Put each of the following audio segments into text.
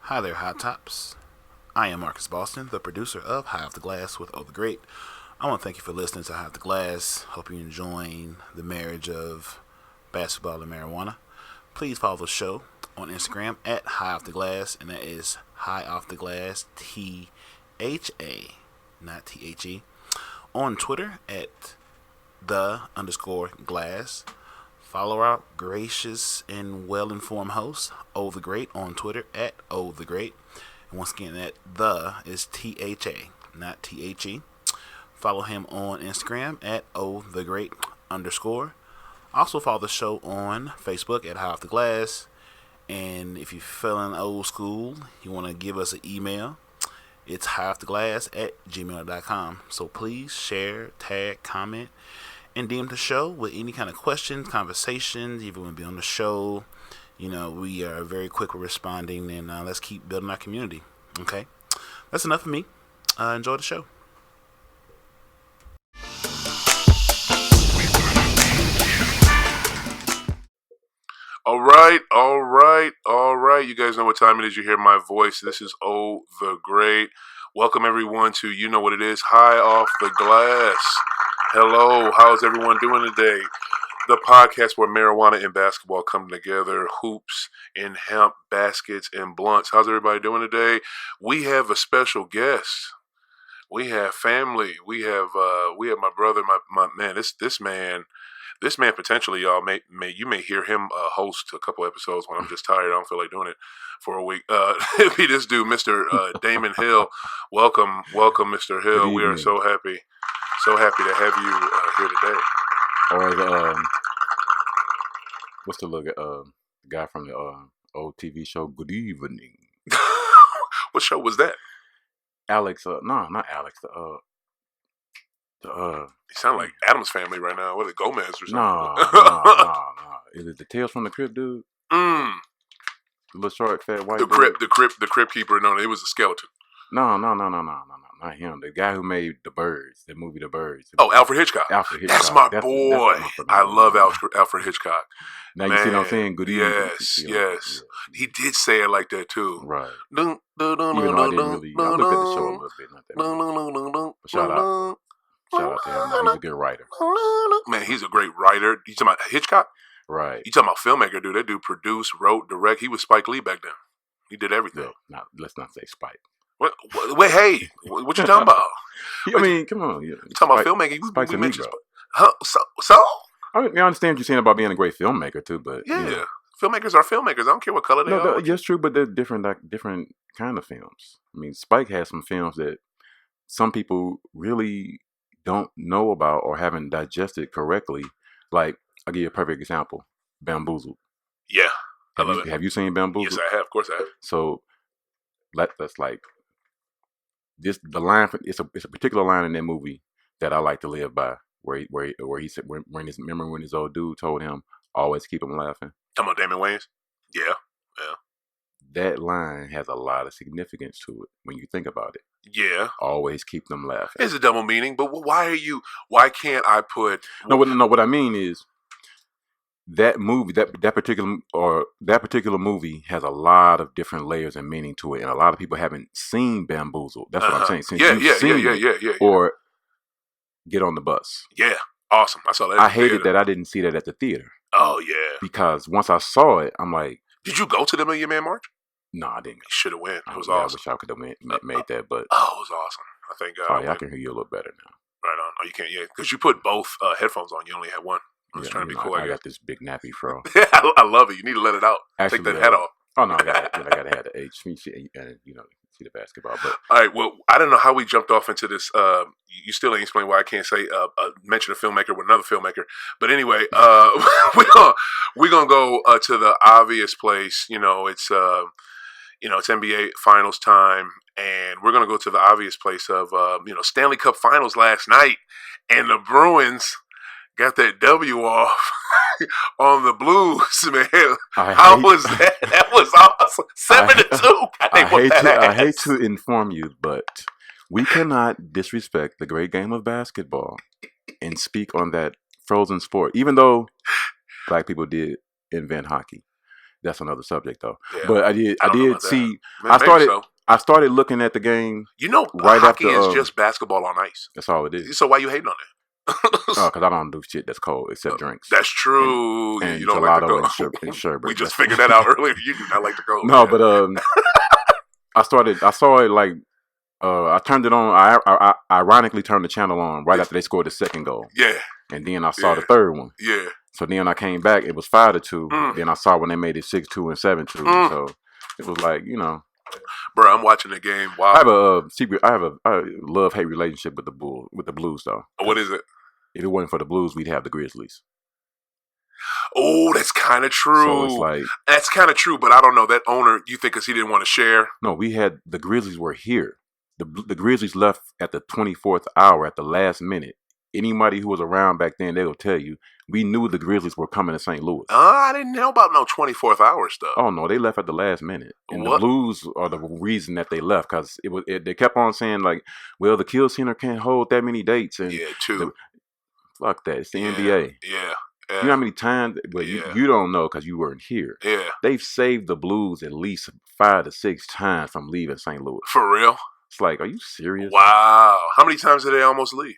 Hi there, Hot Tops. I am Marcus Boston, the producer of High Off the Glass with Tha Great. I want to thank you for listening to High Off the Glass. Hope you're enjoying the marriage of basketball and marijuana. Please follow the show on Instagram at High Off the Glass, and that is High Off the Glass, THA, not THE. On Twitter at _glass. Follow our gracious and well-informed host, Tha Great, on Twitter at Tha Great. And once again, that the is THA, not THE. Follow him on Instagram at Tha Great _. Also follow the show on Facebook at High Off the Glass. And if you're feeling old school, you want to give us an email, it's highoftheglass@gmail.com. So please share, tag, comment, and DM the show with any kind of questions, conversations. If you want to be on the show, we are very quick with responding, and let's keep building our community. Okay, that's enough of me. Enjoy the show. All right. You guys know what time it is. You hear my voice. This is Tha Great. Welcome everyone to You Know What It Is, High Off the Glass. Hello, how's everyone doing today? The podcast where marijuana and basketball come together, hoops and hemp, baskets and blunts. How's everybody doing today? We have a special guest. We have family. We have my brother, my man. This man potentially, y'all you may hear him host a couple episodes when I'm just tired. I don't feel like doing it for a week. Be this dude, Mr. Damon Hill. Welcome, Mr. Hill. We are so happy to have you here today. Or what's the guy from the old TV show? Good evening. What show was that? Alex. No, not Alex. You sound like Addams Family right now. What is it, Gomez or something? No. Is it the Tales from the Crypt dude? The little short, fat white dude? The Crypt Keeper. No, it was a skeleton. No, not him. The guy who made The Birds, the movie The Birds. Oh, Alfred Hitchcock. That's my boy. I love Alfred Hitchcock. Now you see what I'm saying? Good evening. Yes. He did say it like that too. Right. Even though I looked at the show a little bit, not that much. But shout out to him. He's a good writer. Man, he's a great writer. You talking about Hitchcock? Right. You talking about filmmaker, dude? That dude produced, wrote, direct. He was Spike Lee back then. He did everything. No, let's not say Spike. Wait, hey, what you talking about? I mean, come on. You talking about filmmaking? Spike's a Negro. Huh? So? I understand what you're saying about being a great filmmaker too, but yeah. Filmmakers are filmmakers. I don't care what color they are. Yes, true, but they're different kind of films. I mean, Spike has some films that some people really don't know about or haven't digested correctly. Like, I'll give you a perfect example: Bamboozled. Yeah, I love it. Have you seen Bamboozled? Yes, I have. Of course, I have. So that's like this. The line. It's a particular line in that movie that I like to live by, where he said when his old dude told him always keep him laughing. Talking about Damon Wayans? Yeah. That line has a lot of significance to it when you think about it. Yeah. Always keep them laughing. It's a double meaning, but why can't I put... No, what I mean is that movie, that particular movie has a lot of different layers and meaning to it, and a lot of people haven't seen Bamboozled. That's what I'm saying. Since you've seen it, or Get on the Bus. Yeah. Awesome. I saw that. I hated that I didn't see that at the theater. Oh, yeah. Because once I saw it, I'm like... Did you go to the Million Man March? No, I didn't. You should have went. It was awesome. I wish I could have made that, but... Oh, it was awesome. I thank God. Oh, yeah, I can hear you a little better now. Right on. Oh, you can't, because you put both headphones on. You only had one. I was trying to be cool. I got this big nappy fro. I love it. You need to let it out. Actually, take that head off. Oh, no, I got to have the age. And, see the basketball. But all right, well, I don't know how we jumped off into this. You still ain't explain why I can't say mention a filmmaker with another filmmaker. But anyway, we're gonna go to the obvious place. It's NBA Finals time, and we're gonna go to the obvious place of Stanley Cup Finals last night, and the Bruins got that W off on the Blues, man. How was that? That was awesome. 7-2. I hate to inform you, but we cannot disrespect the great game of basketball and speak on that frozen sport, even though black people did invent hockey. that's another subject though. Yeah. But I did see. I started looking at the game. Right hockey after, is just basketball on ice. That's all it is. So why you hating on it? Because I don't do shit that's cold except drinks. That's true. And you don't like the cold. And sherbet. We just figured that out earlier. You do not like the cold. No, but I saw it like I turned it on. I ironically turned the channel on right after they scored the second goal. Yeah. And then I saw the third one. Yeah. So then I came back. It was 5-2. Then I saw when they made it 6-2 and 7-2. So it was like, you know. Bro, I'm watching the game. Wow. I have a love-hate relationship with the Blues though. What is it? If it wasn't for the Blues, we'd have the Grizzlies. Oh, that's kind of true. So it's like, that's kind of true, but I don't know. That owner, you think because he didn't want to share? No, the Grizzlies were here. The Grizzlies left at the 24th hour at the last minute. Anybody who was around back then, they will tell you, we knew the Grizzlies were coming to St. Louis. I didn't know about no 24th hour stuff. Oh, no, they left at the last minute. And the Blues are the reason that they left because they kept on saying, like, well, the Kill Center can't hold that many dates. And fuck that. It's the NBA. Yeah. You know how many times? Well, you don't know because you weren't here. Yeah. They've saved the Blues at least 5 to 6 times from leaving St. Louis. For real? It's like, are you serious? Wow. How many times did they almost leave?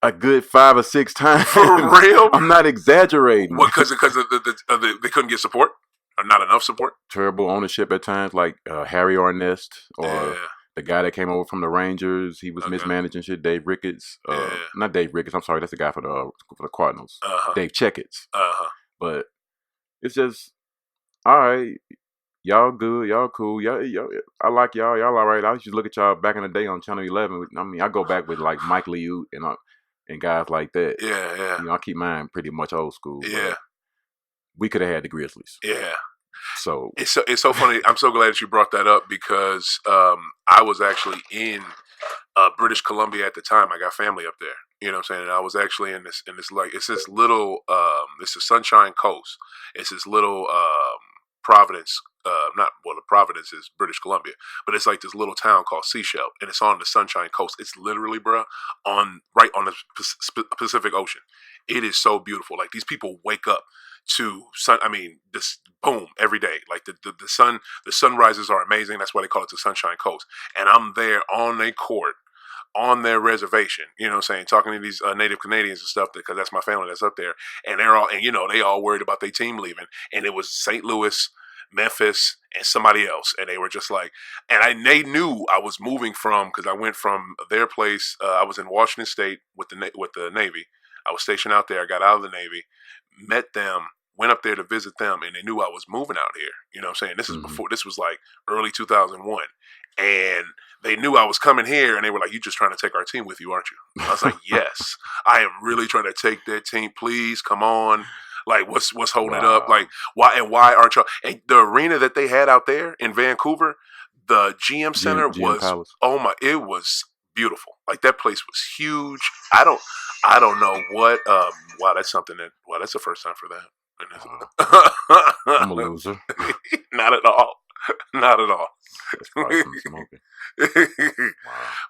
A good 5 or 6 times. For real? I'm not exaggerating. What? Because they couldn't get support? Or not enough support? Terrible ownership at times, like Harry Arnest or the guy that came over from the Rangers. He was mismanaging shit. Dave Ricketts. Not Dave Ricketts. I'm sorry. That's the guy for the Cardinals. Dave Checketts. But it's just, all right. Y'all good. Y'all cool. Y'all, I like y'all. Y'all all right. I used to look at y'all back in the day on Channel 11. I mean, I go back with like Mike Liut and guys like that. Yeah. You know, I keep mine pretty much old school. Yeah. We could have had the Grizzlies. Yeah. So it's so funny. I'm so glad that you brought that up because I was actually in British Columbia at the time. I got family up there. You know what I'm saying? And I was actually in this like it's this little it's the Sunshine Coast. It's this little Providence. The Providence is British Columbia, but it's like this little town called Seychelles, and it's on the Sunshine Coast. It's literally, bro, right on the Pacific Ocean. It is so beautiful. Like these people wake up to sun. I mean, this boom every day. Like the sunrises are amazing. That's why they call it the Sunshine Coast. And I'm there on a court on their reservation, you know what I'm saying, talking to these native Canadians and stuff, because that's my family that's up there, and they all worried about their team leaving, and it was St. Louis, Memphis, and somebody else, and they were just like, they knew I was moving from, because I went from their place, I was in Washington State with the Navy, I was stationed out there, I got out of the Navy, met them, went up there to visit them, and they knew I was moving out here, you know what I'm saying, this is before, this was like early 2001, and they knew I was coming here, and they were like, "You just trying to take our team with you, aren't you?" And I was like, "Yes, I am really trying to take that team. Please, come on. Like, what's holding it up? Like, why aren't y'all?" And the arena that they had out there in Vancouver, the GM Center was Palace. It was beautiful. Like that place was huge. I don't know what. That's the first time for that. I'm a loser. Not at all. Not at all. That's probably some smoking.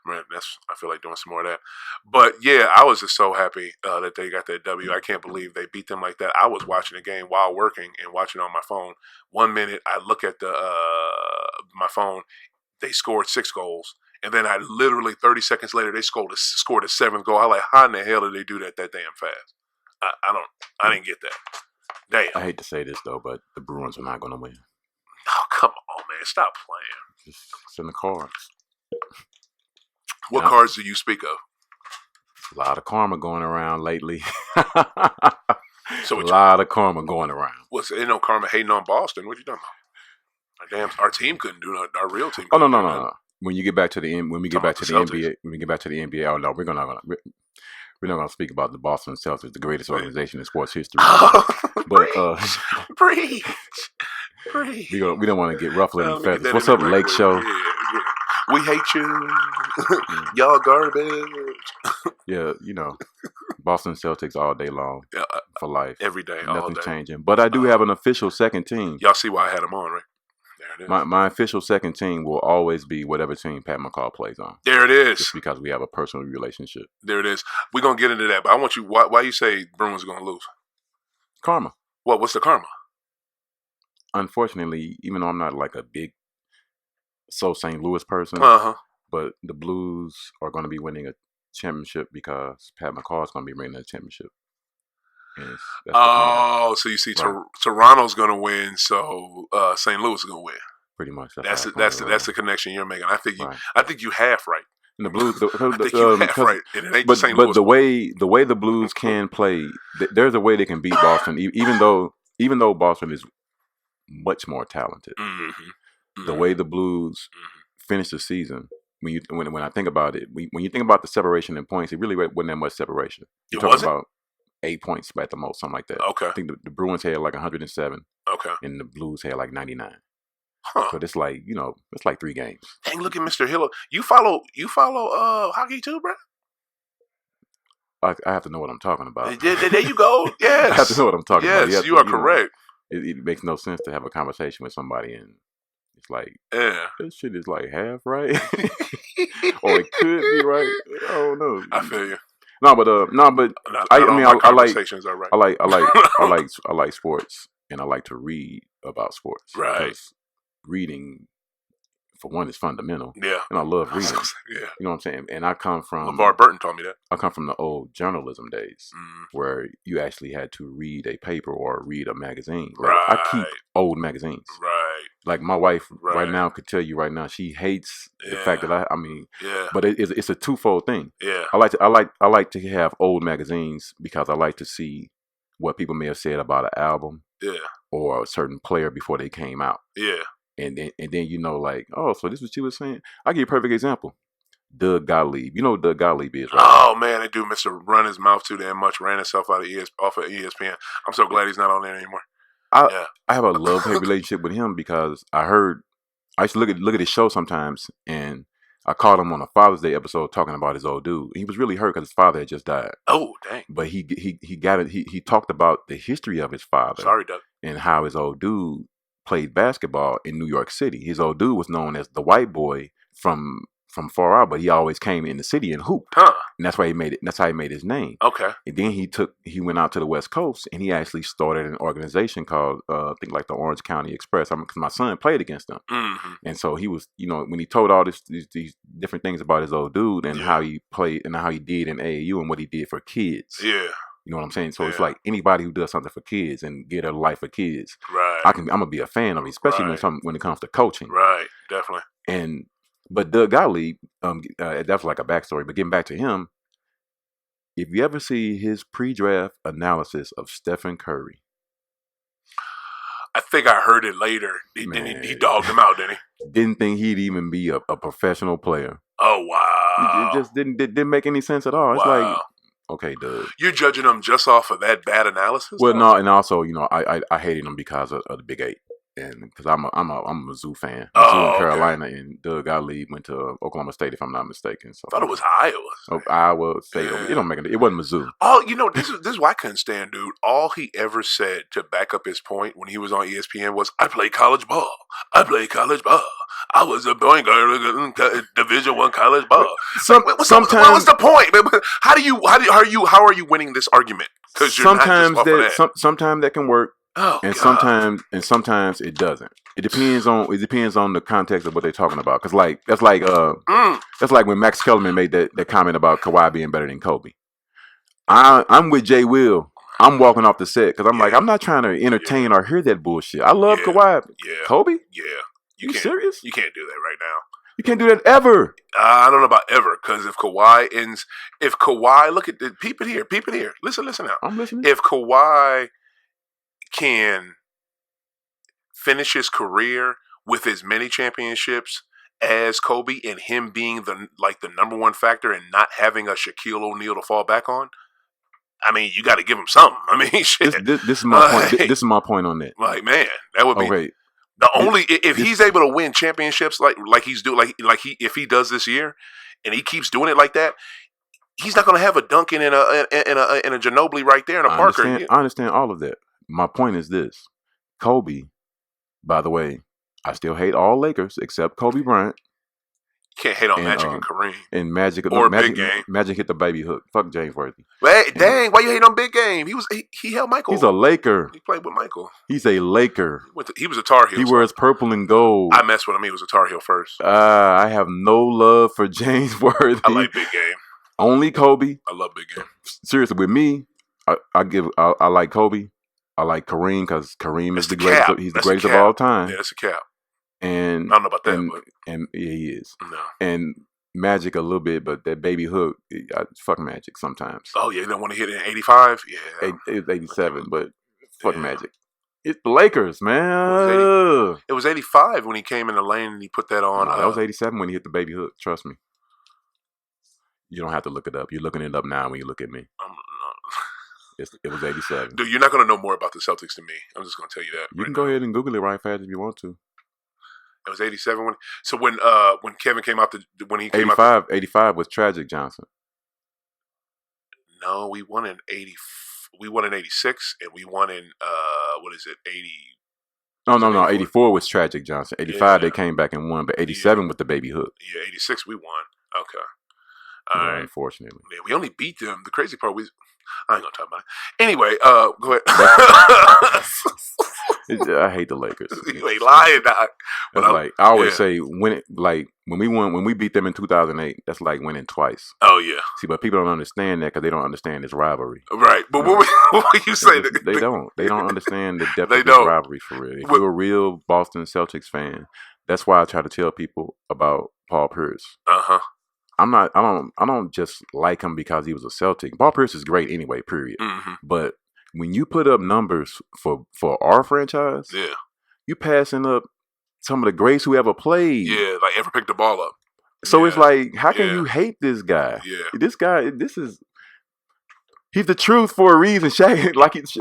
Man, I feel like doing some more of that. But yeah, I was just so happy that they got that W. I can't believe they beat them like that. I was watching the game while working and watching on my phone. 1 minute, I look at my phone. They scored 6 goals, and then I literally 30 seconds later they scored a 7th goal. I like, how in the hell did they do that damn fast? I didn't get that. Damn. I hate to say this though, but the Bruins are not going to win. Oh, come on, man. Stop playing. It's in the cards. What cards do you speak of? A lot of karma going around lately. So a lot of karma going around. Ain't no karma hating on Boston. What you talking about? Our team couldn't do that. Our real team. No. When you get back to the NBA, oh no, we're not gonna speak about the Boston Celtics, the greatest organization in sports history. But preach. We don't want to get ruffling any feathers. What's up, Lake Show? Yeah. We hate you. Y'all garbage. Yeah, Boston Celtics all day long for life. Every day, Nothing's all day. Changing. But I do have an official second team. Y'all see why I had them on, right? There it is. My official second team will always be whatever team Pat McCall plays on. There it is. Just because we have a personal relationship. There it is. We're going to get into that, but I want you, why you say Bruins are going to lose? Karma. What's the karma? unfortunately, even though I'm not like a big St. Louis person, but the Blues are going to be winning a championship because Pat McCall is going to be winning a championship. So you see, right. Toronto's going to win, so St. Louis is going to win. Pretty much. That's the connection you're making. I think you half right. And the Blues, I think you half right. And it ain't the St. Louis. But the way the Blues can play, there's a way they can beat Boston, even though Boston is much more talented. The way the Blues finish the season, when I think about it, when you think about the separation in points, it really wasn't that much separation. You're talking about 8 points at the most, something like that. Okay. I think the Bruins had like 107. Okay. And the Blues had like 99. Huh. So it's like, it's like 3 games. Dang, look at Mr. Hill. You follow hockey too, bro? I have to know what I'm talking about. There you go. Yes. I have to know what I'm talking about. Yes, you are correct. It makes no sense to have a conversation with somebody and it's like, this shit is like half right. Or it could be right. I don't know. I feel you. No, but conversations are right. I like sports and I like to read about sports. Right. Because reading, for one, is fundamental. Yeah. And I love reading. Yeah. You know what I'm saying? And I come from LeVar Burton told me that. I come from the old journalism days where you actually had to read a paper or read a magazine. Like, right. I keep old magazines. Right. Like my wife right now could tell you right now she hates the fact that but it's a twofold thing. Yeah. I like to have old magazines because I like to see what people may have said about an album. Yeah. Or a certain player before they came out. Yeah. And then like, oh, so this is what you were saying? I'll give you a perfect example. Doug Gottlieb. You know what Doug Gottlieb is, right? Oh man, that dude Mr. Run his mouth too damn much, ran himself out of off of ESPN. I'm so glad he's not on there anymore. I have a love-hate relationship with him because I used to look at his show sometimes, and I caught him on a Father's Day episode talking about his old dude. He was really hurt because his father had just died. Oh, dang! But he got it. He talked about the history of his father. Sorry, Doug. And how his old dude played basketball in New York City. His old dude was known as the white boy from far out, but he always came in the city and hooped. Huh. And that's why he made it. That's how he made his name. Okay. And then he went out to the West Coast and he actually started an organization called I think like the Orange County Express. Because my son played against them. And so he was, when he told all these different things about his old dude and how he played and how he did in AAU and what he did for kids. Yeah. You know what I'm saying? So it's like anybody who does something for kids and get a life for kids. Right. I'm gonna be a fan of it, especially when it comes to coaching. Right. Definitely. But Doug Gottlieb, that's like a backstory. But getting back to him, if you ever see his pre-draft analysis of Stephen Curry, I think I heard it later. He dogged him out, didn't he? Didn't think he'd even be a professional player. Oh wow! It just didn't make any sense at all. It's like, okay, Doug, you're judging him just off of that bad analysis. Well, no, and also, I hated him because of the Big 8. And because I'm a Mizzou fan, Mizzou in Carolina, and Doug Gottlieb went to Oklahoma State, if I'm not mistaken. So I thought it was Iowa. Iowa State. Yeah. It don't make it wasn't Mizzou. Oh, this is why I couldn't stand, dude. All he ever said to back up his point when he was on ESPN was, "I played college ball. I played college ball. I was a point guard, Division I college ball." Sometimes, what was the point? How are you winning this argument? Because sometimes that can work. Oh, and God. sometimes it doesn't. It depends on the context of what they're talking about. Because that's like when Max Kellerman made that comment about Kawhi being better than Kobe. I'm with Jay Will. I'm walking off the set because I'm like, I'm not trying to entertain or hear that bullshit. I love Kawhi. Yeah. Kobe? Yeah. You serious? You can't do that right now. You can't do that ever. I don't know about ever, because if Kawhi, look at peep it here. Listen out. I'm listening. If Kawhi can finish his career with as many championships as Kobe and him being the number one factor and not having a Shaquille O'Neal to fall back on, I mean, you got to give him something. I mean, shit. This is my point. This is my point on that. Like, man, that would be okay. The only if he's able to win championships like he's doing if he does this year and he keeps doing it like that, he's not going to have a Duncan and a Ginobili right there in a Parker. I understand all of that. My point is this: Kobe. By the way, I still hate all Lakers except Kobe Bryant. Can't hate on Magic and Kareem. And Magic or Big Game. Magic hit the baby hook. Fuck James Worthy. Wait, dang! Why you hate on Big Game? He held Michael. He's a Laker. He played with Michael. He's a Laker. He was a Tar Heel. He wears purple and gold. I messed with him. He was a Tar Heel first. I have no love for James Worthy. I like Big Game. Only Kobe. I love Big Game. Seriously, with me, I like Kobe. I like Kareem because Kareem is the greatest. He's the greatest of all time. Yeah, that's a cap. And I don't know about that, but he is. No. And Magic a little bit, but that baby hook, fuck Magic sometimes. Oh yeah, you don't want to hit it in 85? Yeah. It's 87, but fuck Magic. It's the Lakers, man. It was 85 when he came in the lane and he put that on. No, that was 87 when he hit the baby hook. Trust me. You don't have to look it up. You're looking it up now when you look at me. It was 87. Dude, you're not going to know more about the Celtics than me. I'm just going to tell you that. You can go ahead and Google it right fast if you want to. It was 87 when Kevin came out when he came 85, out. 85 was Tragic Johnson. No, we won in 80. We won in 86, and we won in 80. No. 84 was Tragic Johnson. 85 they came back and won, but 87 with the baby hook. Yeah, 86 we won. Okay. All right. Unfortunately. Yeah, we only beat them. The crazy part I ain't gonna talk about it. Anyway, go ahead. I hate the Lakers. You ain't lying, dog. I always say when we beat them in 2008, that's like winning twice. Oh yeah. See, but people don't understand that because they don't understand this rivalry. Right, but what would you say? They don't understand the depth of this rivalry for real. If you're a real Boston Celtics fan, that's why I try to tell people about Paul Pierce. I don't just like him because he was a Celtic. Paul Pierce is great anyway, period. Mm-hmm. But when you put up numbers for our franchise, you passing up some of the greats who ever played. Yeah, like ever picked the ball up. So it's like, how can you hate this guy? Yeah. This guy, he's the truth for a reason. Shaq, like it's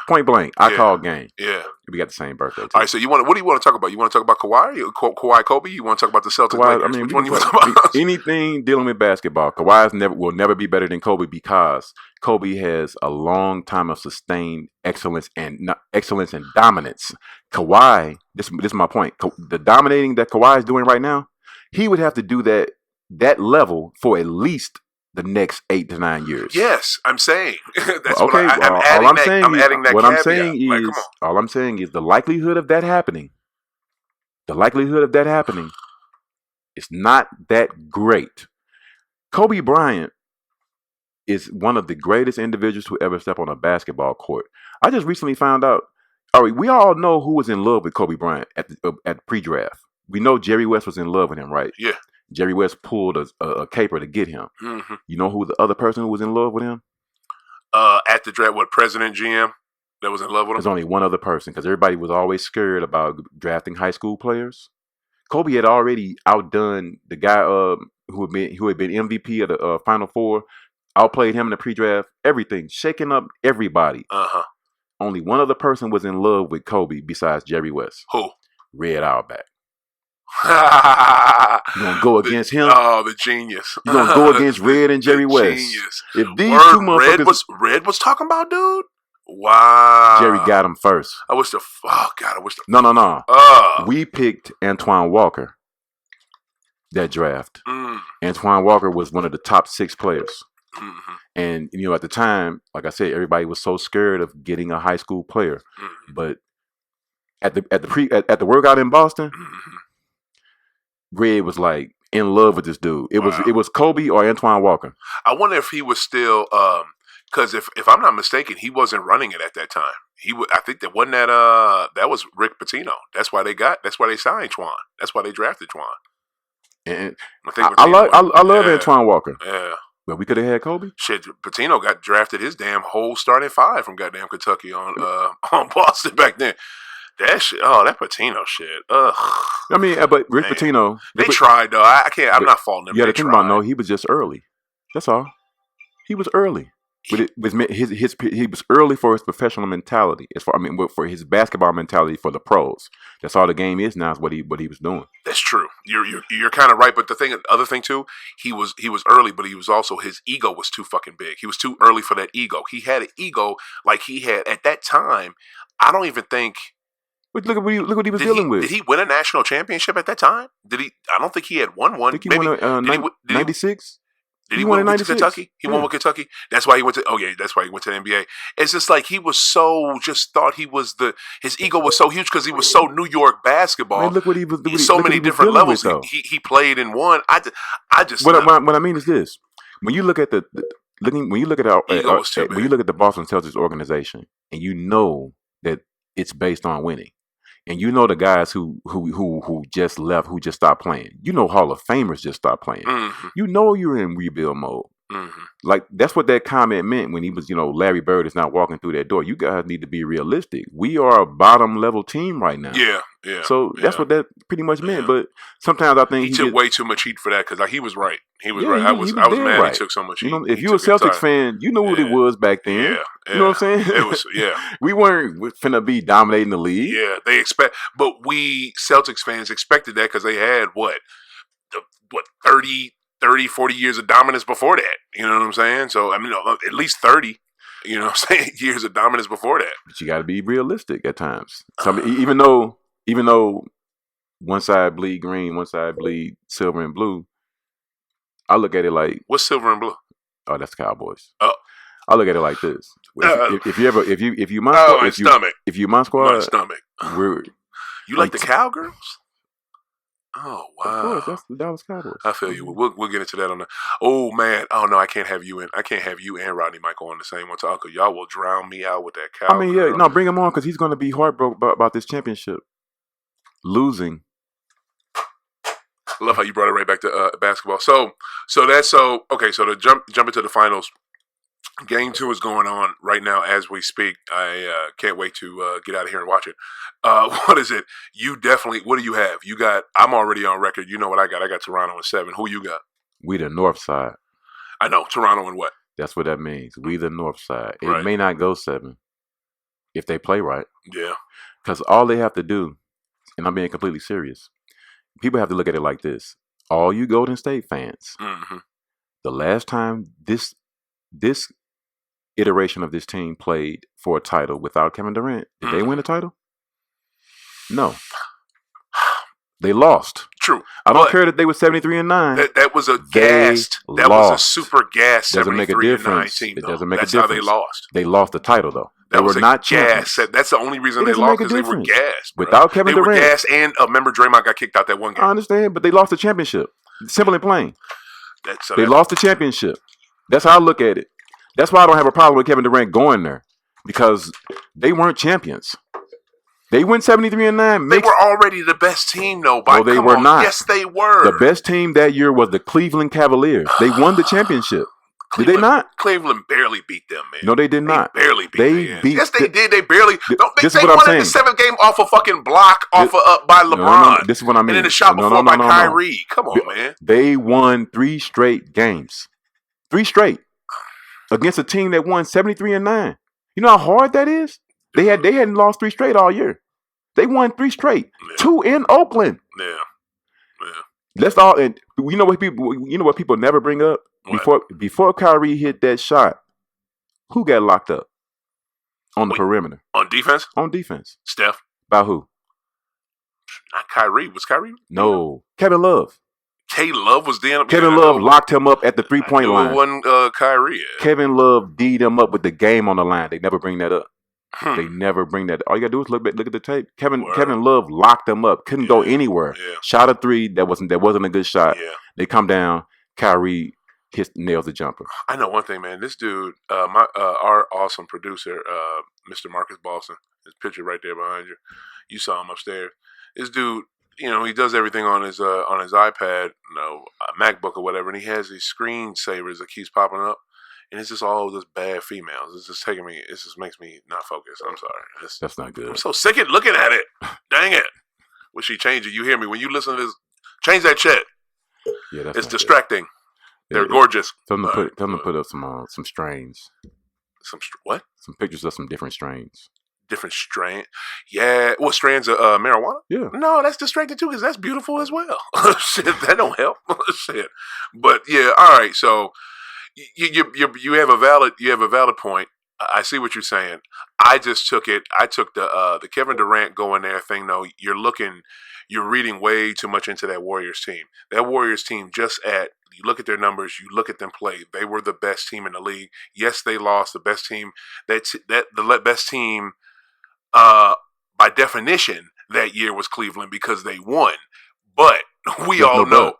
point blank. I call game. Yeah. We got the same birthday too. All right, so what do you want to talk about? You want to talk about Kawhi, Kobe? You want to talk about the Celtics? Kawhi, Lakers? Which one you want to talk about? Anything dealing with basketball, Kawhi will never be better than Kobe because Kobe has a long time of sustained excellence and dominance. Kawhi, this is my point. The dominating that Kawhi is doing right now, he would have to do that level for at least the next 8 to 9 years. Yes, I'm saying. That's okay. I'm adding that. What caveat. I'm saying is the likelihood of that happening. The likelihood of that happening is not that great. Kobe Bryant is one of the greatest individuals who ever stepped on a basketball court. I just recently found out. All right, we all know who was in love with Kobe Bryant at the pre-draft. We know Jerry West was in love with him, right? Yeah. Jerry West pulled a caper to get him. Mm-hmm. You know who the other person who was in love with him? At the draft, President GM that was in love with him? There's only one other person because everybody was always scared about drafting high school players. Kobe had already outdone the guy who had been MVP of the Final Four, outplayed him in the pre-draft, everything, shaking up everybody. Only one other person was in love with Kobe besides Jerry West. Who? Red Auerbach. You gonna go against him? Oh, the genius! You gonna go against Red and Jerry West? Genius. If these two motherfuckers, Red was talking about, dude. Wow. Jerry got him first. I wish No. We picked Antoine Walker that draft. Antoine Walker was one of the top 6 players. Mm-hmm. And at the time, like I said, everybody was so scared of getting a high school player. Mm-hmm. But at the workout in Boston. Mm-hmm. Red was like in love with this dude. It was Kobe or Antoine Walker. I wonder if he was still because if I'm not mistaken, he wasn't running it at that time. I think that wasn't that was Rick Pitino. That's why they signed Twan. That's why they drafted Twan. And I love Antoine Walker. Yeah. But we could have had Kobe. Shit, Pitino got drafted his damn whole starting 5 from goddamn Kentucky on Boston back then. That shit, that Pitino shit. Ugh. I mean, but Rick Pitino. They tried though. I can't. I'm not faulting them. You got to think about he was just early. That's all. He was early. He was early for his professional mentality. For his basketball mentality for the pros. That's all the game is now. Is what he was doing. That's true. You're kind of right. But the other thing too, he was early, but he was also his ego was too fucking big. He was too early for that ego. He had an ego like he had at that time. I don't even think But look what he was dealing with. Did he win a national championship at that time? Did he? I don't think he had won one. I think he won 96. Did he win with Kentucky? He won with Kentucky. That's why he went to. Oh yeah, that's why he went to the NBA. It's just like he was just thought he was his ego was so huge because he was so New York basketball. Man, look what he was. So many different levels he played in one. I just. What I mean is this: when you look at the Boston Celtics organization, and you know that it's based on winning. And you know the guys who just left, who just stopped playing. You know Hall of Famers just stopped playing. Mm-hmm. You know you're in rebuild mode. Mm-hmm. Like that's what that comment meant when he was, Larry Bird is not walking through that door. You guys need to be realistic. We are a bottom level team right now. Yeah. So that's what that pretty much meant. But sometimes I think he took way too much heat for that because he was right. He was right. I was mad right. he took so much heat. If you're a Celtics fan, you know what it was back then. Yeah. You know what I'm saying? It was we weren't finna be dominating the league. Yeah, but we Celtics fans expected that because they had 30, 40 years of dominance before that. You know what I'm saying? So, I mean, at least 30, you know what I'm saying, years of dominance before that. But you got to be realistic at times. So, I mean, even though one side bleed green, one side bleed silver and blue, I look at it like... What's silver and blue? Oh, that's the Cowboys. Oh. I look at it like this. If you my squad, my stomach. You like the Cowgirls? Oh wow! Of course, that's the Dallas Cowboys. I feel you. We'll get into that on the. Oh man! Oh no! I can't have you and Rodney Michael on the same one. Uncle, y'all will drown me out with that Cowgirl. I mean, no, bring him on because he's going to be heartbroken about this championship losing. I love how you brought it right back to basketball. So okay. So to jump into the finals. Game 2 is going on right now as we speak. I can't wait to get out of here and watch it. What is it? What do you have? I'm already on record. You know what I got? I got Toronto in 7. Who you got? We the North Side. I know. Toronto in what? That's what that means. We the North Side. It may not go 7 if they play right. Yeah. Because all they have to do, and I'm being completely serious, people have to look at it like this. All you Golden State fans, the last time this iteration of this team played for a title without Kevin Durant, did they win the title? No. They lost. True. I don't care that they were 73-9. That was a gassed. That was a super gassed 73-9 team. It doesn't make a difference. That's how they lost. They lost the title though. They were not champions. That's the only reason they lost because they were gassed. Without Kevin Durant, they were gassed, and remember Draymond got kicked out that one game. I understand, but they lost the championship. Simple and plain. They lost the championship. That's how I look at it. That's why I don't have a problem with Kevin Durant going there because they weren't champions. They went 73-9. They were already the best team, though. No, they were not. Yes, they were. The best team that year was the Cleveland Cavaliers. They won the championship. Did they not? Cleveland barely beat them, man. No, they did not. They barely beat them. Yes, they did. They barely. They won in the 7th game off a fucking block by LeBron. No, this is what I mean. And then the shot before by Kyrie. Come on, man. They won 3 straight games. 3 straight. Against a team that won 73-9. You know how hard that is? They hadn't lost 3 straight all year. They won 3 straight. 2 in Oakland. Yeah. That's all. And you know what people never bring up? Before Kyrie hit that shot, who got locked up on the perimeter? On defense? On defense. Steph. By who? Not Kyrie. Was Kyrie? No. Kevin Love. K-Love was the Kevin Love locked him up at the 3-point line. It wasn't Kyrie. Kevin Love D'd him up with the game on the line. They never bring that up. They never bring that. All you gotta do is look at the tape. Kevin Love locked them up. Couldn't go anywhere. Yeah. Shot a 3 that wasn't a good shot. Yeah. They come down. Kyrie nails the jumper. I know one thing, man. This dude, our awesome producer, Mr. Marcus Boston, his picture right there behind you. You saw him upstairs. This dude, he does everything on his iPad, a MacBook or whatever, and he has these screensavers that keeps popping up. And it's just all this bad females. It's just it just makes me not focus. I'm sorry. That's not good. I'm so sick of looking at it. Dang it. Wish she changed it. You hear me? When you listen to this, change that shit. Yeah, it's distracting. They're gorgeous. Tell them to put up some strains. What? Some pictures of some different strains. Different strain? Yeah. What strands of marijuana? Yeah. No, that's distracting too because that's beautiful as well. Shit, that don't help. Shit. But yeah, all right. So you have a valid point. I see what you're saying. I just took it. I took the Kevin Durant going there thing. Though you're reading way too much into that Warriors team. That Warriors team, you look at their numbers, you look at them play. They were the best team in the league. Yes, they lost. The best team the best team by definition that year was Cleveland because they won. But we There's all no know.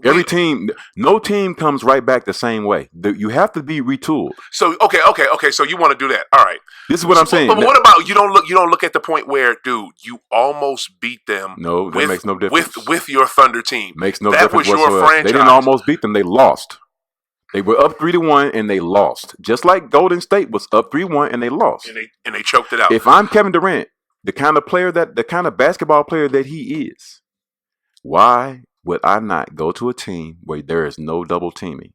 Every team, no team comes right back the same way. You have to be retooled. So okay. So you want to do that? All right. This is what I'm saying. But what about you don't look at the point where, dude, you almost beat them? No, that makes no difference. With your Thunder team, makes no that difference was whatsoever. Your franchise. They didn't almost beat them. They lost. They were up 3-1 and they lost. Just like Golden State was up 3-1 and they lost. And they choked it out. If I'm Kevin Durant, the kind of basketball player that he is, why would I not go to a team where there is no double teaming?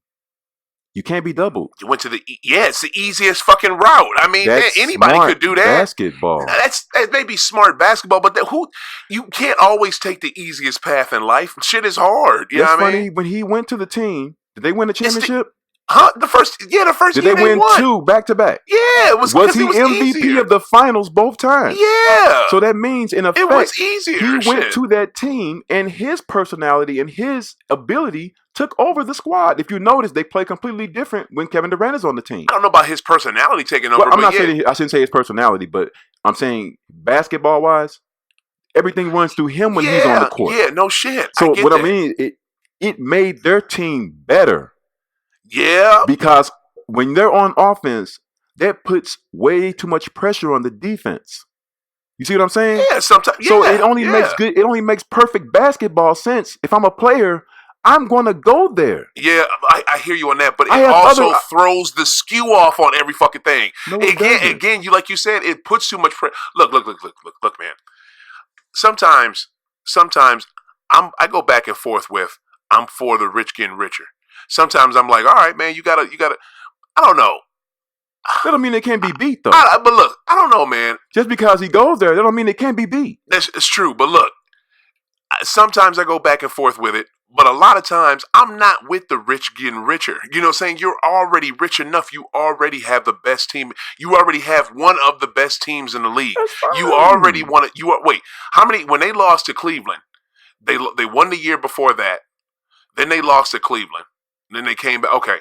You can't be doubled. You went to it's the easiest fucking route. I mean, anybody could do that. Basketball. That may be smart basketball, but you can't always take the easiest path in life. Shit is hard. You know what I mean? When he went to the team, did they win the championship? The first Did year they win won 2 back-to-back? Yeah, it was. Was he MVP easier. of the finals both times? Yeah. So that means, in effect, it was easier. He went to that team, and his personality and his ability took over the squad. If you notice, they play completely different when Kevin Durant is on the team. I don't know about his personality taking over. Well, I shouldn't say his personality, but I'm saying basketball-wise, everything runs through him when he's on the court. Yeah, no shit. So what I mean, it made their team better. Yeah. Because when they're on offense, that puts way too much pressure on the defense. You see what I'm saying? Yeah, sometimes. So it only makes perfect basketball sense. If I'm a player, I'm going to go there. Yeah, I hear you on that, but it also throws the skew off on every fucking thing. No, again, like you said, it puts too much pressure. Look, man. Sometimes I go back and forth with I'm for the rich getting richer. Sometimes I'm like, all right, man, you gotta. I don't know. That don't mean it can't be beat, though. But look, I don't know, man. Just because he goes there, that don't mean it can't be beat. It's true, but look, sometimes I go back and forth with it, but a lot of times I'm not with the rich getting richer. You know what I'm saying? You're already rich enough. You already have the best team. You already have one of the best teams in the league. You already won it. Wait, how many? When they lost to Cleveland, they won the year before that. Then they lost to Cleveland. Then they came back. Okay.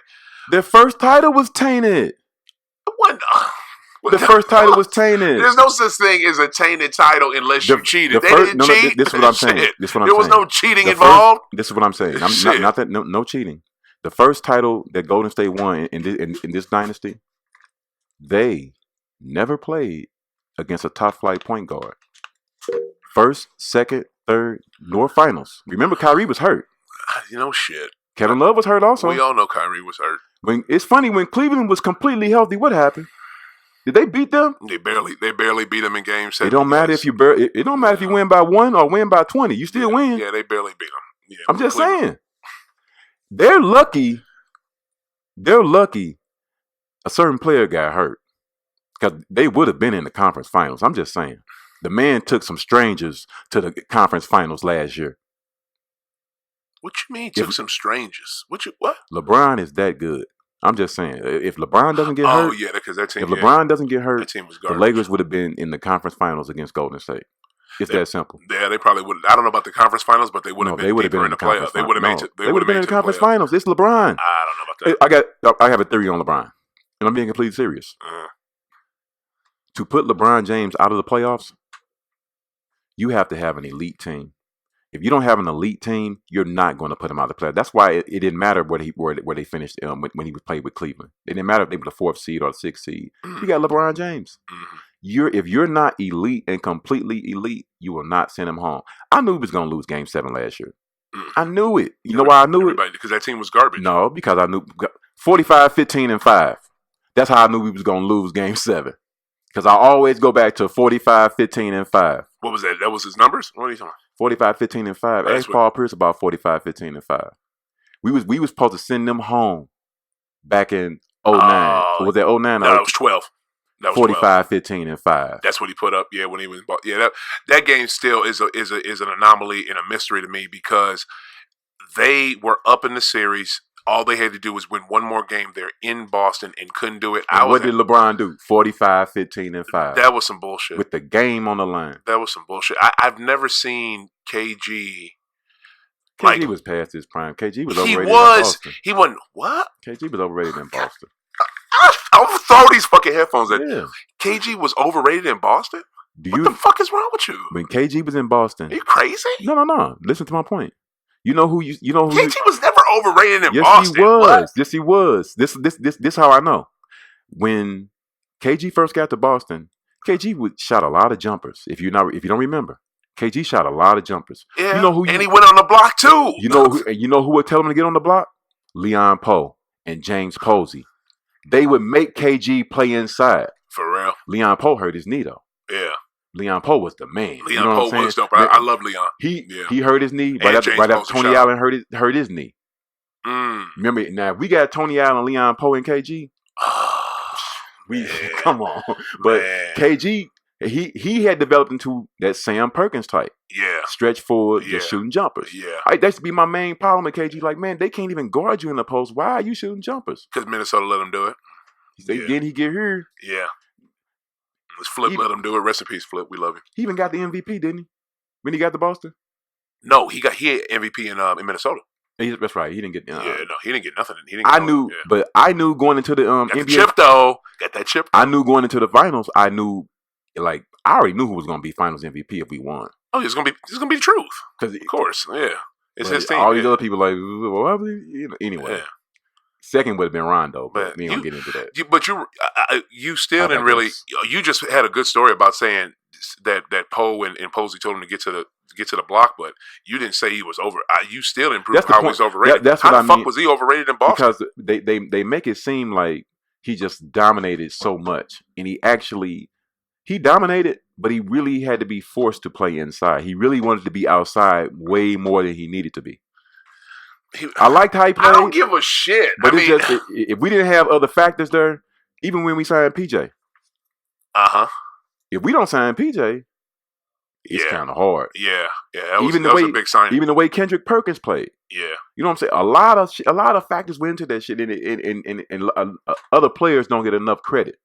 Their first title was tainted. The first title was tainted. There's no such thing as a tainted title unless you cheated. They didn't cheat. This is what I'm saying. There was no cheating involved. This is what I'm saying. No cheating. The first title that Golden State won in this dynasty, they never played against a top flight point guard. First, second, third, nor finals. Remember, Kyrie was hurt. Shit. Kevin Love was hurt also. We all know Kyrie was hurt. It's funny, when Cleveland was completely healthy, what happened? Did they beat them? They barely beat them in Game 7. It don't matter if you win by 1 or win by 20. You still win. Yeah, they barely beat them. Yeah, I'm just saying. They're lucky. A certain player got hurt, because they would have been in the conference finals. I'm just saying. The man took some strangers to the conference finals last year. What you mean took some strangers? What? LeBron is that good. I'm just saying. If LeBron doesn't get hurt, because that team. If LeBron doesn't get hurt, that team was the Lakers would have been in the conference finals against Golden State. It's that simple. Yeah, they probably would. I don't know about the conference finals, but they would have been deeper in the playoffs. They would have made. They would have been in the conference finals. It's LeBron. I don't know about that. I have a theory on LeBron, and I'm being completely serious. To put LeBron James out of the playoffs, you have to have an elite team. If you don't have an elite team, you're not going to put him out of the playoffs. That's why it didn't matter where they finished when he was played with Cleveland. It didn't matter if they were the 4th seed or the 6th seed. You got LeBron James. If you're not elite and completely elite, you will not send him home. I knew he was going to lose Game 7 last year. I knew it. You know why I knew it? Because that team was garbage. No, because I knew 45, 15, and 5. That's how I knew we was going to lose Game 7. Because I always go back to 45, 15, and 5. What was that? That was his numbers? What are you talking about? 45, 15, and 5. Ask Paul Pierce about 45, 15, and 5. We was supposed to send them home back in 09. Was that 09? No, it was 12. That was 45, 12. 15, and 5. That's what he put up. Yeah, when he was. Yeah, that game still is an anomaly and a mystery to me, because they were up in the series all they had to do was win one more game. They're in Boston and couldn't do it. And what did LeBron do? 45, 15, and 5. That was some bullshit. With the game on the line. That was some bullshit. I've never seen KG. KG was past his prime. KG was overrated in Boston. He wasn't what? KG was overrated in Boston. I'll throw these fucking headphones at you. KG was overrated in Boston? What the fuck is wrong with you? When KG was in Boston. Are you crazy? No. Listen to my point. You know who KG was never overrated in Boston. Yes, he was. What? Yes, he was. This how I know. When KG first got to Boston, KG shot a lot of jumpers. If you don't remember, KG shot a lot of jumpers. Yeah, and he went on the block too. You know who would tell him to get on the block? Leon Poe and James Posey. They would make KG play inside. For real. Leon Poe hurt his knee though. Yeah. Leon Poe was the man. Leon Poe was dope. I love Leon. He hurt his knee right after Tony Allen hurt his knee. Remember now, we got Tony Allen, Leon Poe, and KG. Come on, but KG he had developed into that Sam Perkins type. Yeah, stretch forward, just shooting jumpers. Yeah, that used to be my main problem with KG. Like, man, they can't even guard you in the post. Why are you shooting jumpers? Because Minnesota let him do it. Then he get here. Yeah. Flip let him do it. Rest in peace, Flip. We love you. He even got the MVP, didn't he? When he got to Boston? No, he had MVP in Minnesota. That's right. He didn't get. He didn't get nothing. But I knew going into the NBA. Chip though. Got that chip. I knew going into the finals. I knew, I already knew who was going to be Finals MVP if we won. Oh, it's gonna be the truth. Of course, yeah. It's his team. All these other people anyway. Yeah. Second would have been Rondo, but we don't get into that. But you still didn't really. You just had a good story about saying that Poe and Posey told him to get to the block, but you didn't say he was over. You still didn't prove how he's overrated. That's how what the fuck was he overrated in Boston? Because they make it seem like he just dominated so much, and he dominated, but he really had to be forced to play inside. He really wanted to be outside way more than he needed to be. I liked how he played. I don't give a shit. But if we didn't have other factors there, even when we signed PJ. If we don't sign PJ, it's kind of hard. Yeah. That was a big sign. Even the way Kendrick Perkins played. Yeah. You know what I'm saying? A lot of factors went into that shit, and other players don't get enough credit.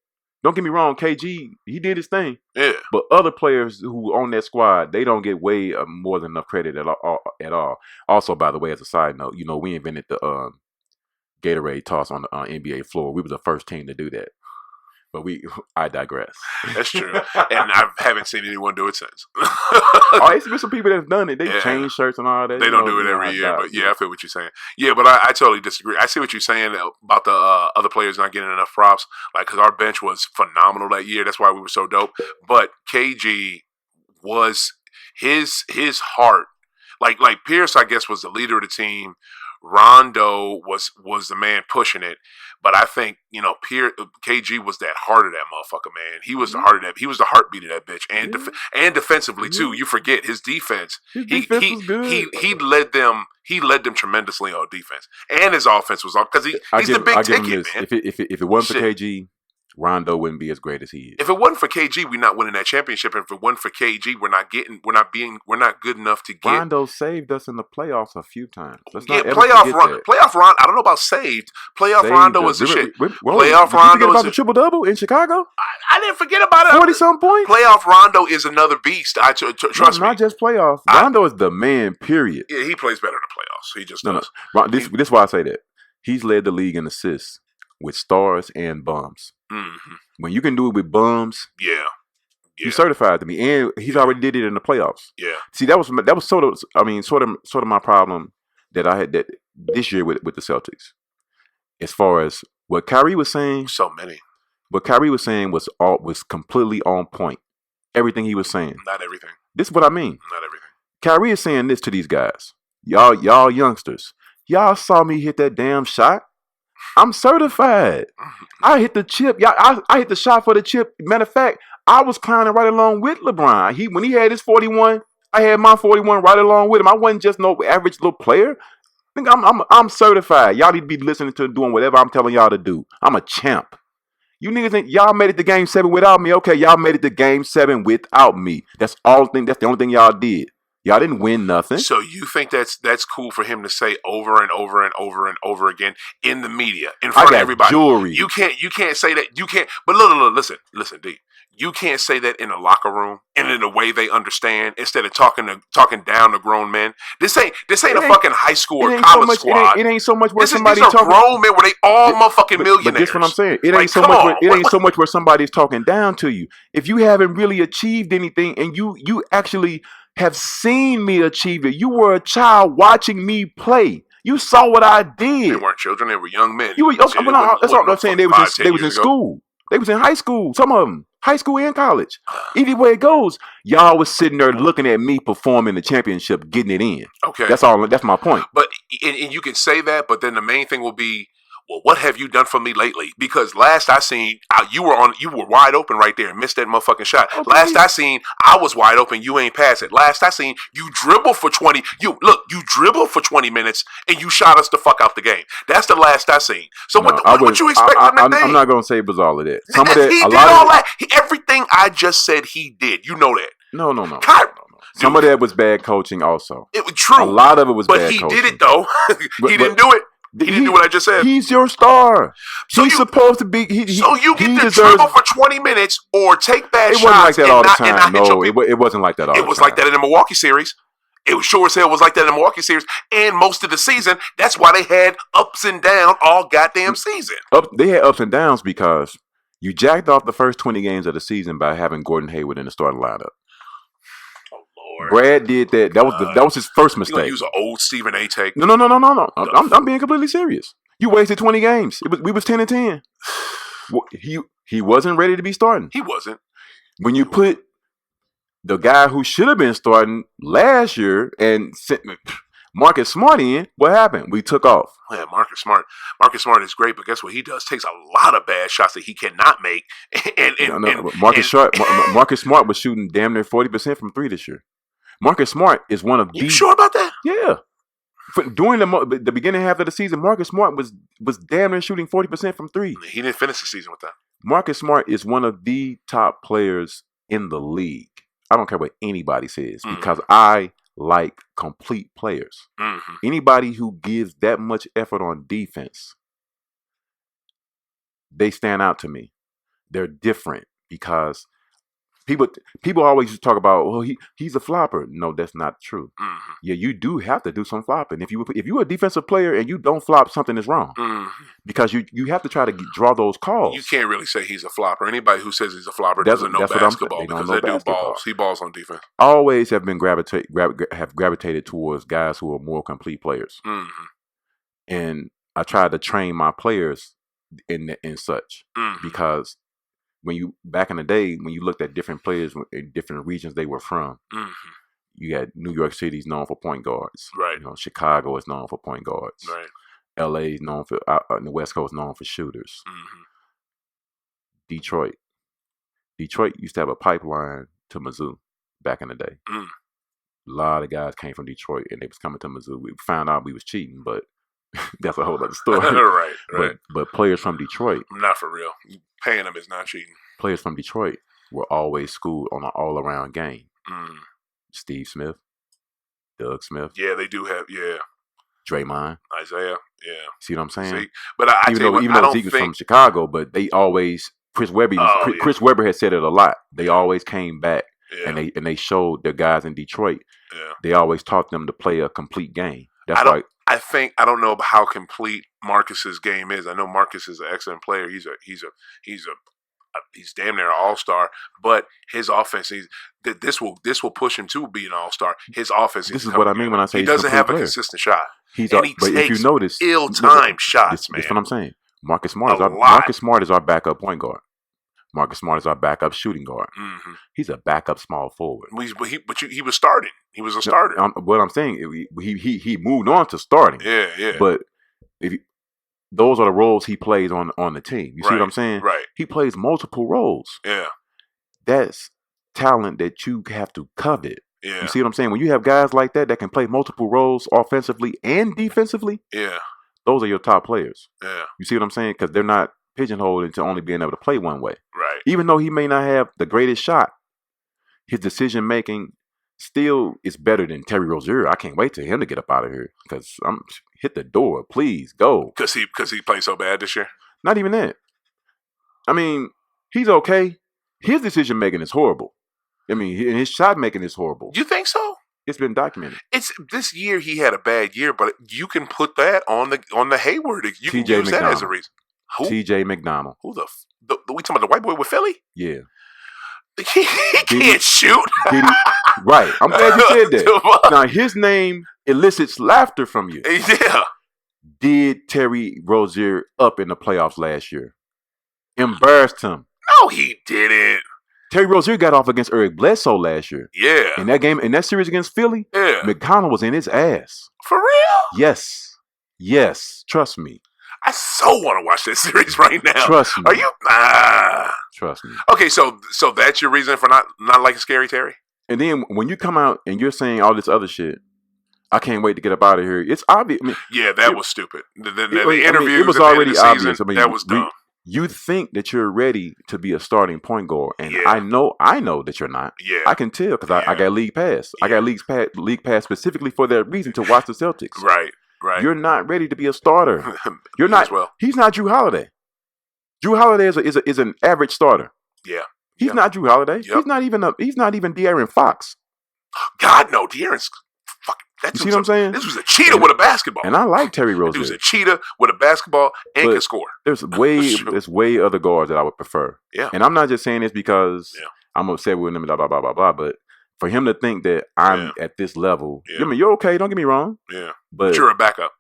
Don't get me wrong, KG, he did his thing. Yeah. But other players who on that squad, they don't get way more than enough credit at all. Also, by the way, as a side note, we invented the Gatorade toss on the NBA floor. We were the first team to do that. But I digress. That's true. And I haven't seen anyone do it since. It's been some people that have done it. They change shirts and all that. They don't do it every year. But I feel what you're saying. Yeah, but I totally disagree. I see what you're saying about the other players not getting enough props. Like, because our bench was phenomenal that year. That's why we were so dope. But KG was his heart. Like Pierce, I guess, was the leader of the team. Rondo was the man pushing it, but I think KG was that heart of that motherfucker, man. He was the heart of that. He was the heartbeat of that bitch, and defensively too. You forget his defense. His defense was good. He led them. He led them tremendously on defense, and his offense was off because he's the big ticket, man. If it wasn't for KG, Rondo wouldn't be as great as he is. If it wasn't for KG, we're not winning that championship. If it wasn't for KG, we're not good enough to get. Rondo saved us in the playoffs a few times. Let's not playoff Rondo. I don't know about saved. Playoff Rondo was the shit. Playoff Rondo about the triple double in Chicago. I didn't forget about it. 40-some points. Playoff Rondo is another beast. Trust me. Not just playoff. Rondo is the man. Period. Yeah, he plays better in the playoffs. He just does. No. This is why I say that. He's led the league in assists with stars and bums. Mm-hmm. When you can do it with bums, you're certified to me, and he's already did it in the playoffs. Yeah. See, that was sort of my problem that I had this year with the Celtics. As far as what Kyrie was saying, What Kyrie was saying was completely on point. Everything he was saying. Not everything. This is what I mean. Not everything. Kyrie is saying this to these guys. Y'all youngsters. Y'all saw me hit that damn shot. I'm certified. I hit the chip. I hit the shot for the chip. Matter of fact, I was climbing right along with LeBron. When he had his 41, I had my 41 right along with him. I wasn't just no average little player. I'm certified. Y'all need to be listening to doing whatever I'm telling y'all to do. I'm a champ. You niggas think y'all made it to game 7 without me? Okay, y'all made it to game 7 without me. That's the only thing y'all did. Y'all didn't win nothing. So you think that's cool for him to say over and over and over and over again in the media, in front of everybody? Jewelry. You can't say that. You can't. But look, listen, D. You can't say that in a locker room and in a way they understand instead of talking down to grown men. This ain't a fucking high school or college squad. It ain't so much where these are grown men where they all motherfucking millionaires. But this is what I'm saying. It ain't so much where somebody's talking down to you. If you haven't really achieved anything and you actually have seen me achieve it, you were a child watching me play. You saw what I did. They weren't children; they were young men. That's what I'm saying. They was in school. They was in high school. Some of them, high school and college. Either way it goes, y'all was sitting there looking at me performing the championship, getting it in. Okay, that's all. That's my point. But and you can say that, but then the main thing will be, well, what have you done for me lately? Because last I seen, you were wide open right there and missed that motherfucking shot. Okay. Last I seen, I was wide open. You ain't pass it. Last I seen, you dribble for 20. You dribble for 20 minutes and you shot us the fuck out the game. That's the last I seen. So what you expect him to do? I'm not gonna say it was all of that. He did all that. Everything I just said, he did. You know that. No. Some of that was bad coaching. Also, it was true. A lot of it was bad coaching. But he did it though. He didn't do it. He didn't do what I just said. He's your star. He's supposed to be. So you get to dribble for 20 minutes or take bad shots. It wasn't like that all the time. No, it wasn't like that all the time. It was like that in the Milwaukee series. It was sure as hell was like that in the Milwaukee series. And most of the season, that's why they had ups and downs all goddamn season. They had ups and downs because you jacked off the first 20 games of the season by having Gordon Hayward in the starting lineup. Brad did that. That was his first mistake. You gonna use an old Stephen A. take? No. I'm being completely serious. You wasted 20 games. We was 10-10. He wasn't ready to be starting. He wasn't. When you put the guy who should have been starting last year and sent Marcus Smart in, what happened? We took off. Yeah, Marcus Smart. Marcus Smart is great, but guess what he does? Takes a lot of bad shots that he cannot make. Marcus Smart was shooting damn near 40% from three this year. Marcus Smart is one of You sure about that? Yeah. During the beginning half of the season, Marcus Smart was damn near shooting 40% from three. He didn't finish the season with that. Marcus Smart is one of the top players in the league. I don't care what anybody says because I like complete players. Mm-hmm. Anybody who gives that much effort on defense, they stand out to me. They're different because people always talk about, well, he's a flopper. No, that's not true. Mm-hmm. Yeah, you do have to do some flopping. If you're a defensive player and you don't flop, something is wrong. Mm-hmm. Because you have to try to draw those calls. You can't really say he's a flopper. Anybody who says he's a flopper doesn't know basketball because that dude balls. He balls on defense. Always have been gravitated towards guys who are more complete players. Mm-hmm. And I try to train my players in such because back in the day, when you looked at different players in different regions they were from, you had New York City's known for point guards. Right. Chicago is known for point guards. Right. LA is known for, the West Coast known for shooters. Mm-hmm. Detroit used to have a pipeline to Mizzou back in the day. A lot of guys came from Detroit and they was coming to Mizzou. We found out we was cheating, but that's a whole other story. Right. But players from Detroit, not for real. Paying them is not cheating. Players from Detroit were always schooled on an all-around game. Steve Smith, Doug Smith. Yeah, they do have. Yeah. Draymond, Isaiah. Yeah. See what I'm saying? See? But even though Zeke was from Chicago, but they always Chris Webber had said it a lot. They always came back and they showed their guys in Detroit. Yeah. They always taught them to play a complete game. That's why. I don't know how complete Marcus's game is. I know Marcus is an excellent player. He's damn near an all-star, but his offense, this will push him to be an all-star. His offense. This is what I mean when I say he doesn't have a consistent shot. But if you notice, ill-timed shots, man. That's what I'm saying. Marcus Smart is our backup point guard. Marcus Smart is our backup shooting guard. Mm-hmm. He's a backup small forward. He was starting. He was a starter. What I'm saying, he moved on to starting. Yeah. But those are the roles he plays on the team. You see what I'm saying? Right. He plays multiple roles. Yeah. That's talent that you have to covet. Yeah. You see what I'm saying? When you have guys like that can play multiple roles offensively and defensively, those are your top players. Yeah. You see what I'm saying? Because they're not pigeonholed into only being able to play one way. Right. Even though he may not have the greatest shot, his decision making still is better than Terry Rozier. I can't wait till him to get up out of here because I'm hit the door, please go. Because he played so bad this year. Not even that. I mean, he's okay. His decision making is horrible. I mean, his shot making is horrible. You think so? It's been documented. It's this year he had a bad year, but you can put that on the Hayward. You can use that as a reason. Who? T.J. McDonald. Who the we talking about the white boy with Philly? Yeah. He can't shoot. Right. I'm glad you said that. Now, his name elicits laughter from you. Yeah. Did Terry Rozier up in the playoffs last year? Embarrassed him. No, he didn't. Terry Rozier got off against Eric Bledsoe last year. Yeah. In that series against Philly, yeah. McConnell was in his ass. For real? Yes. Yes. Trust me. I so want to watch that series right now. Trust me. Are you? Trust me. Okay, so that's your reason for not liking Scary Terry? And then when you come out and you're saying all this other shit, I can't wait to get up out of here. It's obvious. I mean, yeah, that was stupid. The interview, it was already obvious. Season, that was dumb. You think that you're ready to be a starting point guard, and yeah. I know that you're not. Yeah, I can tell because I got league pass. Yeah. I got league pass specifically for that reason to watch the Celtics. Right. You're not ready to be a starter. You're not. Well. He's not Drew Holiday. Drew Holiday is an average starter. Yeah. He's not Drew Holiday. Yep. He's not even De'Aaron Fox. God no, De'Aaron's fucking. You see what I'm saying? This was a cheetah with a basketball. And I like Terry Rozier. He was a cheetah with a basketball and can score. There's way other guards that I would prefer. Yeah. And I'm not just saying this because I'm upset with him and blah, blah, blah, blah, blah. But for him to think that I'm at this level, I mean, you're okay. Don't get me wrong. Yeah. But you're a backup.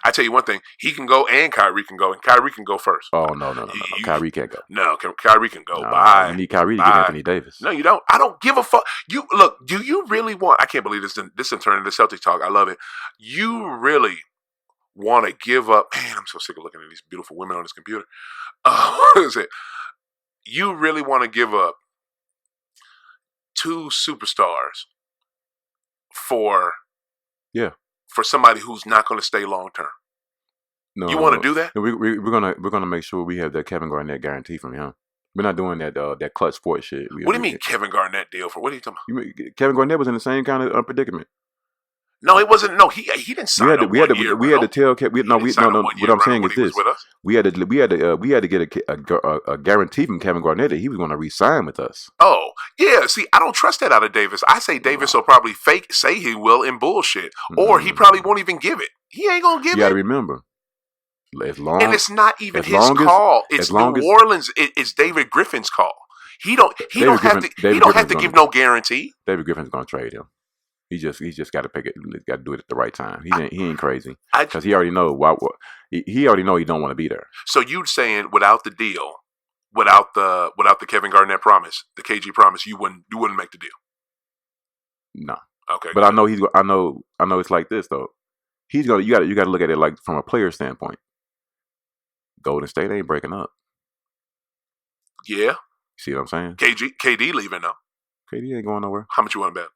I tell you one thing. He can go and Kyrie can go. And Kyrie can go first. Oh, no. Kyrie can't go. No, Kyrie can go. Bye. You need Kyrie to get Anthony Davis. No, you don't. I don't give a fuck. Look, do you really want... I can't believe this didn't turn into Celtic talk. I love it. You really want to give up... Man, I'm so sick of looking at these beautiful women on this computer. What is it? You really want to give up 2 superstars for... Yeah. For somebody who's not going to stay long term. No, you want to do that? We're gonna make sure we have that Kevin Garnett guarantee from him. We're not doing that clutch sports shit. What do you mean Kevin Garnett deal for? What are you talking about? Kevin Garnett was in the same kind of predicament. No, it wasn't. No, he didn't sign. We had to tell. What I'm saying is this: we had to get a guarantee from Kevin Garnett that he was going to re-sign with us. Oh yeah, see, I don't trust that out of Davis. I say Davis will probably say he will in bullshit, or he probably won't even give it. He ain't gonna give it. You got to remember, and it's not even his call. It's New Orleans. It's David Griffin's call. He don't have to give no guarantee. David Griffin's gonna trade him. He just got to pick it. Got to do it at the right time. He ain't crazy because he already know he already know he don't want to be there. So you saying without the deal, without the Kevin Garnett promise, the KG promise, you wouldn't make the deal. No. Okay. But good. I know it's like this though. He's gonna you got to look at it like from a player standpoint. Golden State ain't breaking up. Yeah. See what I'm saying? KD leaving though. KD ain't going nowhere. How much you want to bet?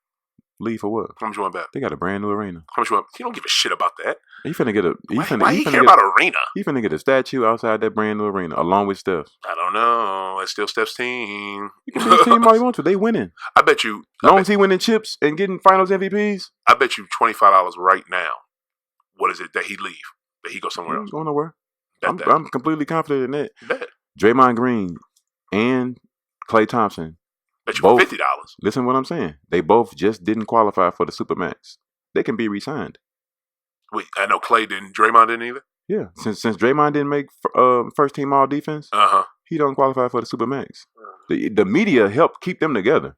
Leave for what? How much you want to bet? They got a brand new arena. How much you want? He don't give a shit about that. He finna get a. Why he care about arena? He finna get a statue outside that brand new arena, along with Steph. I don't know. It's still Steph's team. You can be the team all you want to. They winning. I bet you. As long as he winning chips and getting Finals MVPs. I bet you $25 right now. What is it that he leave? That he go somewhere else? He's going nowhere. I'm completely confident in that. Bet. Draymond Green and Klay Thompson. Bet you both, $50. Listen to what I'm saying. They both just didn't qualify for the Supermax. They can be re-signed. Wait, I know Klay didn't. Draymond didn't either? Yeah. Since Draymond didn't make first team all defense, he don't qualify for the Supermax. The media helped keep them together.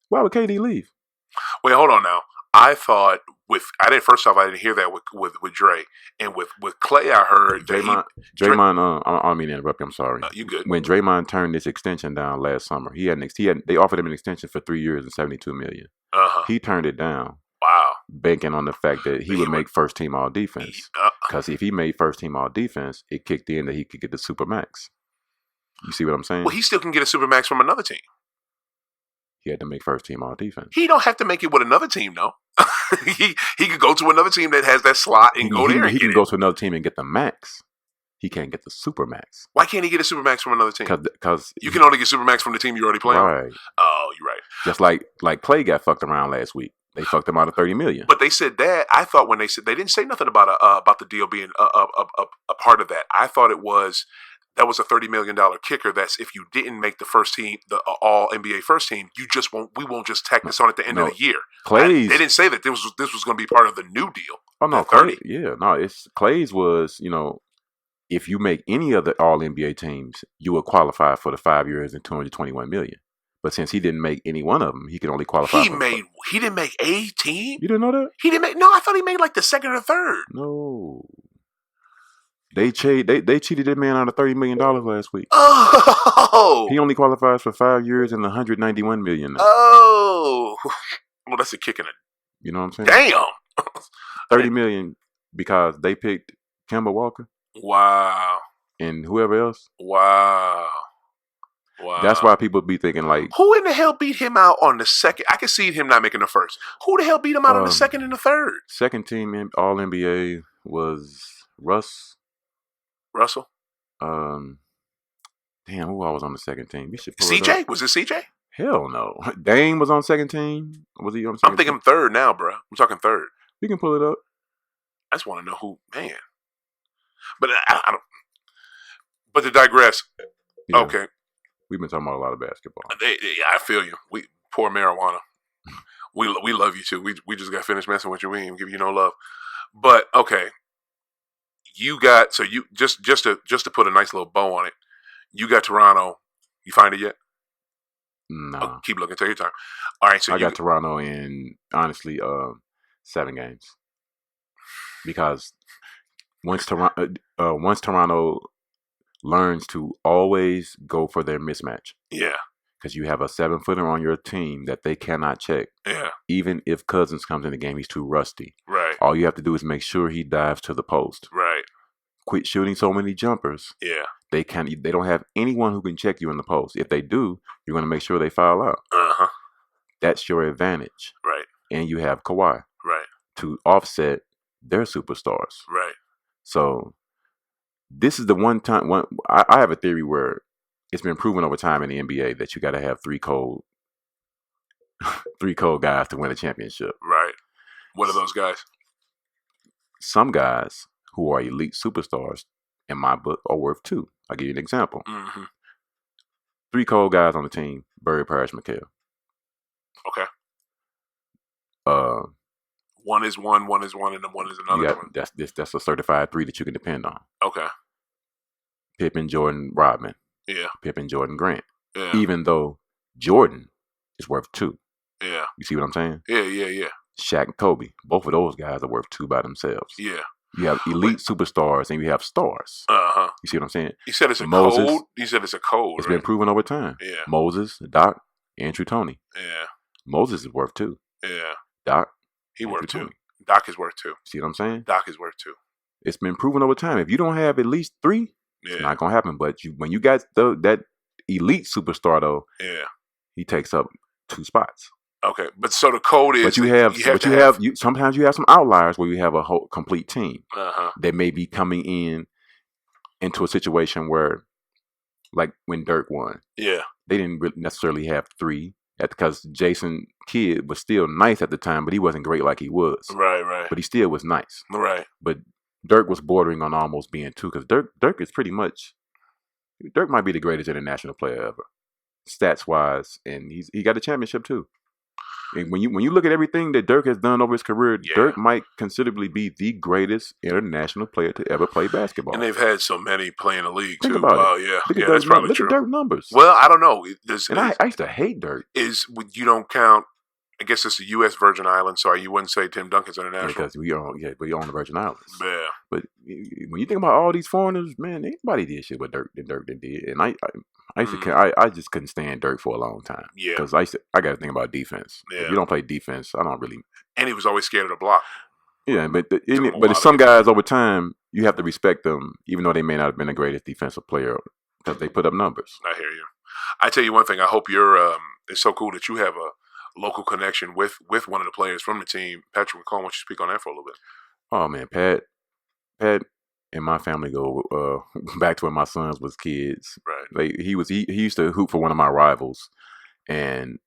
Why would KD leave? Wait, hold on now. I thought I didn't hear that with Dre, and with Klay I heard Draymond. I don't mean to interrupt you. I'm sorry. You good? When Draymond turned this extension down last summer, they offered him an extension for 3 years and $72 million. He turned it down. Wow. Banking on the fact that he would make first team all defense. Because if he made first team all defense, it kicked in that he could get the Supermax. You see what I'm saying? Well, he still can get a Supermax from another team. He had to make first team all defense. He don't have to make it with another team, though. he could go to another team that has that slot and go there. He can go to another team and get the max. he can't get the Supermax. Why can't he get a Supermax from another team? Because you can only get Supermax from the team you already play on. Right. Oh, you're right. Just like Clay got fucked around last week. They fucked him out of $30 million. But they said that. I thought when they said, they didn't say nothing about the deal being a part of that. I thought it was that was a $30 million kicker. That's if you didn't make the first team, the All NBA first team, we won't just tack this on at the end of the year. They didn't say that this was going to be part of the new deal. Oh no, Clay, it's Clay's was, if you make any of the All NBA teams, you will qualify for the 5 years and $221 million. But since he didn't make any one of them, he can only qualify. He didn't make a team. You didn't know that? He didn't make. No, I thought he made like the second or third. No, they cheated that man out of $30 million last week. Oh, he only qualifies for 5 years and $191 million. Now. Oh, well, that's a kick in it. You know what I'm saying? Damn, $30 million because they picked Kemba Walker. Wow. And whoever else. Wow. That's why people be thinking like, who in the hell beat him out on the second? I can see him not making the first. Who the hell beat him out on the second and the third? Second team in All NBA was Russell. Damn, who I was on the second team? We should pull CJ? Was it CJ? Hell no. Dame was on second team. Was he on second? I'm thinking third now, bro. I'm talking third. We can pull it up. I just want to know who, man. But I don't. But to digress, yeah. Okay. We've been talking about a lot of basketball. Yeah, I feel you. We pour marijuana. We love you too. We just got finished messing with you. We ain't give you no love. But okay, you got just to put a nice little bow on it. You got Toronto. You find it yet? No. Oh, keep looking. Take your time. All right. So I got Toronto in honestly 7 games because once Toronto learns to always go for their mismatch. Yeah. Because you have a 7-footer on your team that they cannot check. Yeah. Even if Cousins comes in the game, he's too rusty. Right. All you have to do is make sure he dives to the post. Right. Quit shooting so many jumpers. Yeah. They don't have anyone who can check you in the post. If they do, you're going to make sure they foul out. Uh-huh. That's your advantage. Right. And you have Kawhi. Right. To offset their superstars. Right. So this is the one time. I have a theory where it's been proven over time in the NBA that you got to have three cold guys to win a championship. Right. What are those guys? Some guys who are elite superstars, in my book, are worth 2. I'll give you an example. Mm-hmm. 3 cold guys on the team: Bird, Parrish, McHale. Okay. One is one, and then one is another one. That's a certified 3 that you can depend on. Okay. Pippen, Jordan, Rodman. Yeah. Pippen, Jordan, Grant. Yeah. Even though Jordan is worth 2. Yeah. You see what I'm saying? Yeah. Shaq and Kobe. Both of those guys are worth 2 by themselves. Yeah. You have elite superstars and you have stars. Uh-huh. You see what I'm saying? You said it's a code? You said it's a code, It's been proven over time. Yeah. Moses, Doc, Andrew Toney. Yeah. Moses is worth 2. Yeah. Doc, he worth 2. Doc is worth 2. See what I'm saying? Doc is worth 2. It's been proven over time. If you don't have at least 3, it's not going to happen. But when you got that elite superstar, though, he takes up 2 spots. Okay, but so the code is. Sometimes you have some outliers where you have a whole complete team that may be coming into a situation where, like when Dirk won, they didn't really necessarily have 3 because Jason Kidd was still nice at the time, but he wasn't great like he was. Right. But he still was nice. Right. But Dirk was bordering on almost being 2 because Dirk is pretty much. Dirk might be the greatest international player ever, stats wise, and he got a championship too. And when you look at everything that Dirk has done over his career, Dirk might considerably be the greatest international player to ever play basketball. And they've had so many play in the league Think too. About wow, it. Yeah, that's probably look true. Look at Dirk numbers. Well, I don't know. I used to hate Dirk. You don't count. I guess it's the U.S. Virgin Islands, so you wouldn't say Tim Duncan's international. Because we own the Virgin Islands. Yeah. But when you think about all these foreigners, man, anybody did shit with Dirk did. And I just couldn't stand Dirk for a long time. Yeah. Because I got to think about defense. Yeah. If you don't play defense, I don't really. And he was always scared of the block. Yeah, but it's some guys over time, you have to respect them, even though they may not have been the greatest defensive player, because they put up numbers. I hear you. I tell you one thing. I hope it's so cool that you have a local connection with one of the players from the team. Patrick McCall, why don't you speak on that for a little bit? Oh man, Pat in my family go back to when my sons was kids. Right. He used to hoop for one of my rivals, and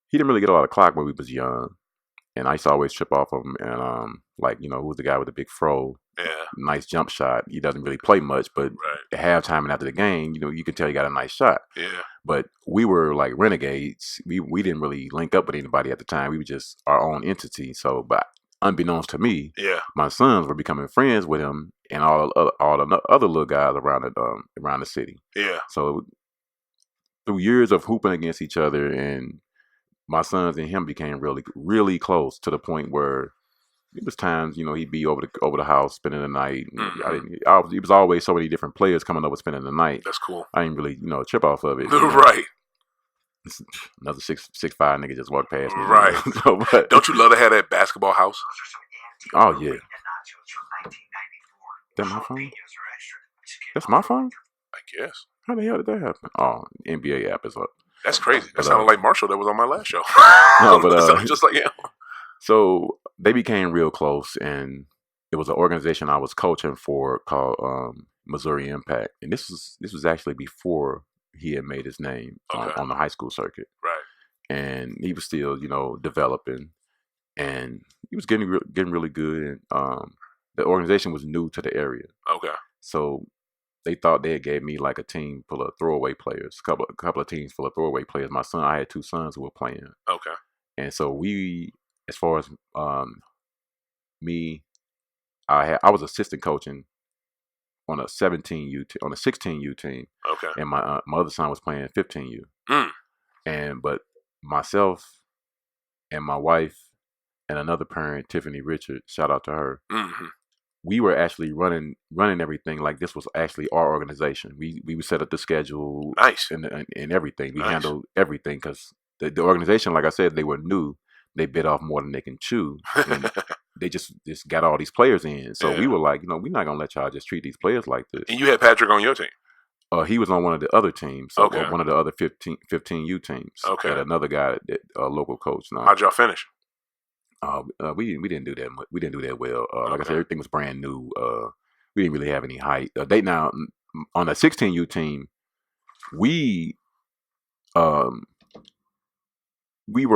he didn't really get a lot of clock when we was young. And I used to always trip off of him. And like, you know, who's the guy with the big fro? Yeah. Nice jump shot. He doesn't really play much, but at halftime and after the game, you know, you can tell he got a nice shot. Yeah. But we were like renegades. We didn't really link up with anybody at the time. We were just our own entity. So, but unbeknownst to me, my sons were becoming friends with him and all the other little guys around the city. Yeah. So through years of hooping against each other, and my sons and him became really, really close to the point where it was times, you know, he'd be over the house spending the night. It was always so many different players coming over spending the night. That's cool. I didn't really, you know, trip off of it. Right. Another 6'5" nigga just walked past me. Right. So, don't you love to have that basketball house? Oh yeah. That my phone? That's my phone? I guess. How the hell did that happen? Oh, NBA app is up. That's crazy. That sounded like Marshall that was on my last show. No, but it sounded just like him. So they became real close, and it was an organization I was coaching for called Missouri Impact, and this was actually before he had made his name on the high school circuit. Right. And he was still, you know, developing, and he was getting really good. And the organization was new to the area. Okay. So they thought they had gave me like a team full of throwaway players, a couple of teams full of throwaway players. I had two sons who were playing. Okay. And so as far as me, I was assistant coaching on a 16U team. Okay. And my other son was playing 15U. But myself and my wife and another parent, Tiffany Richard, shout out to her. Mm-hmm. We were actually running everything like this was actually our organization. We would set up the schedule, and everything. We handled everything because the organization, like I said, they were new. They bit off more than they can chew. And they just got all these players in. So we were like, you know, we're not gonna let y'all just treat these players like this. And you had Patrick on your team. He was on one of the other teams. So one of the other 15U teams. Okay. Had another guy, local coach. Now, how'd y'all finish? We didn't do that much. We didn't do that well. Like I said, everything was brand new. We didn't really have any height. Now on the 16U team, we were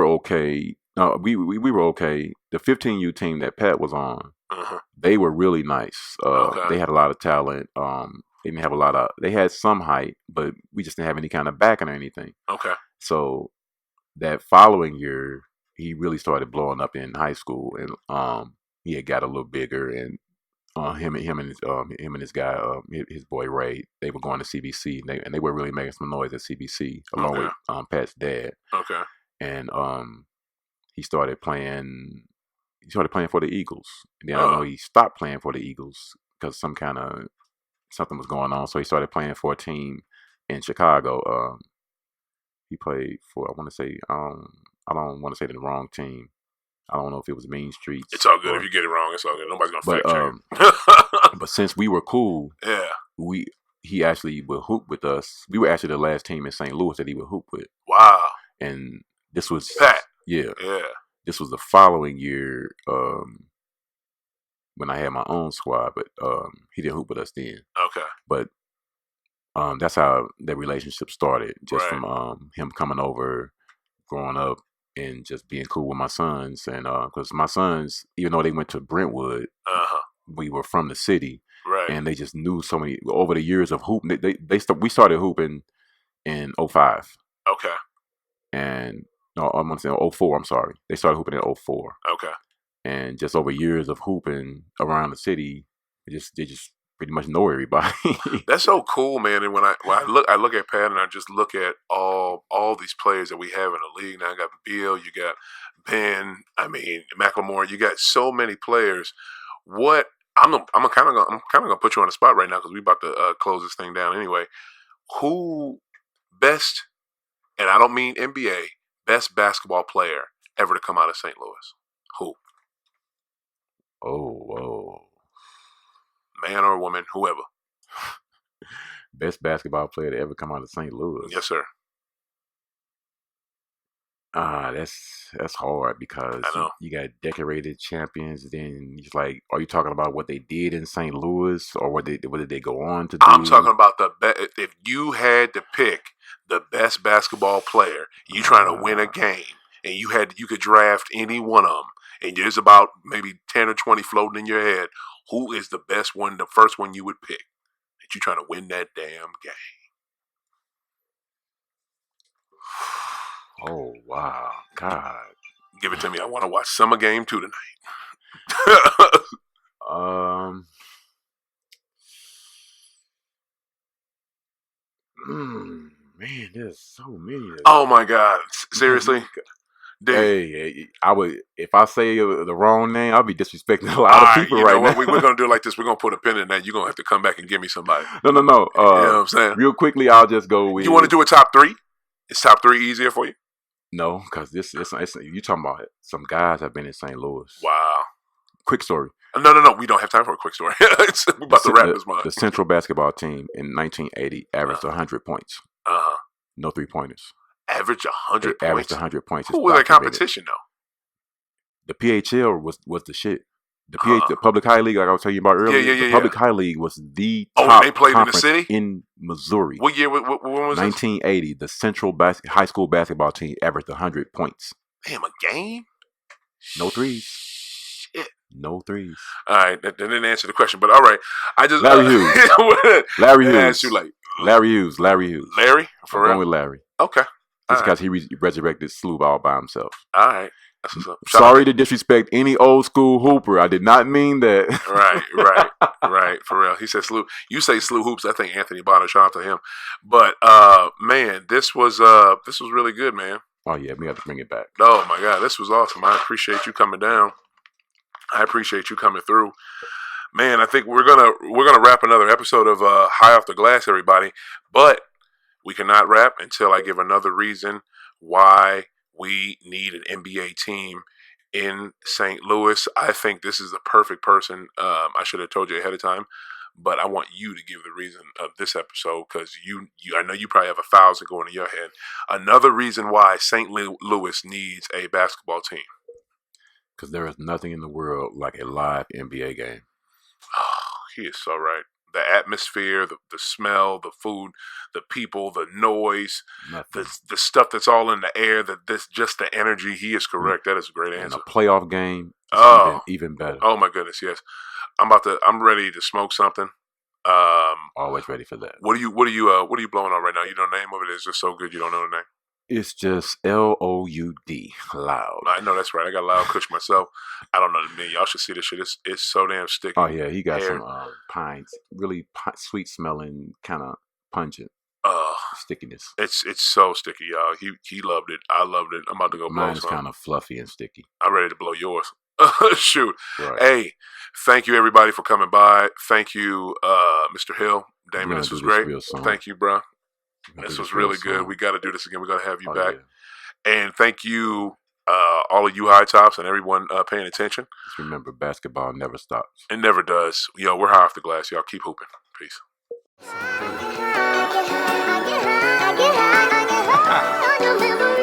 okay. No, we were okay. The 15U team that Pat was on, they were really nice. They had a lot of talent. They didn't have a lot of. They had some height, but we just didn't have any kind of backing or anything. Okay. So that following year, he really started blowing up in high school, and he had got a little bigger. And him and his guy, his boy Ray, they were going to CBC, and they were really making some noise at CBC along with Pat's dad. Okay. And he started playing for the Eagles. And then I know he stopped playing for the Eagles because something was going on. So he started playing for a team in Chicago. He played for, I don't want to say the wrong team. I don't know if it was Main Streets. It's all good. If you get it wrong, it's all good. Nobody's gonna fact check. But since we were cool, he actually would hoop with us. We were actually the last team in St. Louis that he would hoop with. Wow. And this was Pat. Yeah. Yeah. This was the following year when I had my own squad, but he didn't hoop with us then. Okay. But that's how the relationship started, just from him coming over, growing up, and just being cool with my sons. And because my sons, even though they went to Brentwood, we were from the city, and they just knew so many over the years of hooping. We started hooping in 05. Okay. And no, I'm gonna say 04. I'm sorry, they started hooping in 04. Okay. And just over years of hooping around the city, they just pretty much know everybody. That's so cool, man. And when I look at Pat, and I just look at all these players that we have in the league now. You got Bill, you got Ben, McLemore. You got so many players. What I'm kind of gonna put you on the spot right now because we about to close this thing down anyway. Who best, and I don't mean NBA, best basketball player ever to come out of St. Louis? Who? Oh. Man or woman, whoever. Best basketball player to ever come out of St. Louis. Yes, sir. That's hard because I know. you got decorated champions. Then it's like, are you talking about what they did in St. Louis, or what did they go on to do? I'm talking about if you had to pick the best basketball player, you trying to win a game, and you could draft any one of them, and there's about maybe 10 or 20 floating in your head. Who is the best one, the first one you would pick that you trying to win that damn game? Oh wow, God! Give it to me. I want to watch Summer Game 2 tonight. Man, there's so many. Oh my God! Seriously? Hey, I would, if I say the wrong name, I'll be disrespecting a lot of people right now. We're gonna do it like this. We're gonna put a pin in that. You're gonna have to come back and give me somebody. No. You know what I'm saying? Real quickly, I'll just go with. You want to do a top three? Is top three easier for you? No, because you talking about some guys have been in St. Louis. Wow. Quick story. No. We don't have time for a quick story. We're about to wrap this month. The Central basketball team in 1980 averaged 100 points. No 3-pointers. Averaged 100 points? Averaged 100 points. Who was that competition, though? The PHL was the shit. The Public High League, like I was telling you about earlier. The Public High League was the top they played in the city? In Missouri. What year? When was 1980. This? The Central high school basketball team averaged 100 points. Damn, a game? No threes. Shit. No threes. All right, that didn't answer the question, but all right. I just Larry Hughes. Larry Hughes. Larry Hughes. Larry? For real? I'm going with Larry. Okay. Just because he resurrected Sloop all by himself. All right. That's what's up. Sorry to disrespect any old school hooper. I did not mean that. Right. For real. He said Sloop. You say Sloop Hoops. I think Anthony Bonner. Shout out to him. But man, this was really good, man. Oh yeah, we have to bring it back. Oh my God, this was awesome. I appreciate you coming down. I appreciate you coming through. Man, I think we're gonna wrap another episode of High Off the Glass, everybody. But we cannot wrap until I give another reason why we need an NBA team in St. Louis. I think this is the perfect person. I should have told you ahead of time, but I want you to give the reason of this episode because I know you probably have 1,000 going in your head. Another reason why St. Louis needs a basketball team. Because there is nothing in the world like a live NBA game. Oh, he is so right. The atmosphere, the smell, the food, the people, the noise, the stuff that's all in the air, just the energy. He is correct. That is a great answer. And a playoff game even better. Oh my goodness, yes. I'm ready to smoke something. Always ready for that. What are you blowing on right now? You know the name of it is just so good you don't know the name. It's just LOUD, loud. I know that's right. I got loud kush myself. I don't know the name. Y'all should see this shit. It's so damn sticky. Oh yeah, he got some pines, really sweet smelling, kind of pungent stickiness. It's so sticky, y'all. He loved it. I loved it. I'm about to go blow some. Mine's kind of fluffy and sticky. I'm ready to blow yours. Shoot. Right. Hey, thank you everybody for coming by. Thank you, Mr. Hill. Damon, this was great. Thank you, bro. This was really good. We got to do this again. We got to have you back. Yeah. And thank you, all of you high tops and everyone paying attention. Just remember, basketball never stops. It never does. Yo, we're high off the glass. Y'all keep hooping. Peace. I get high.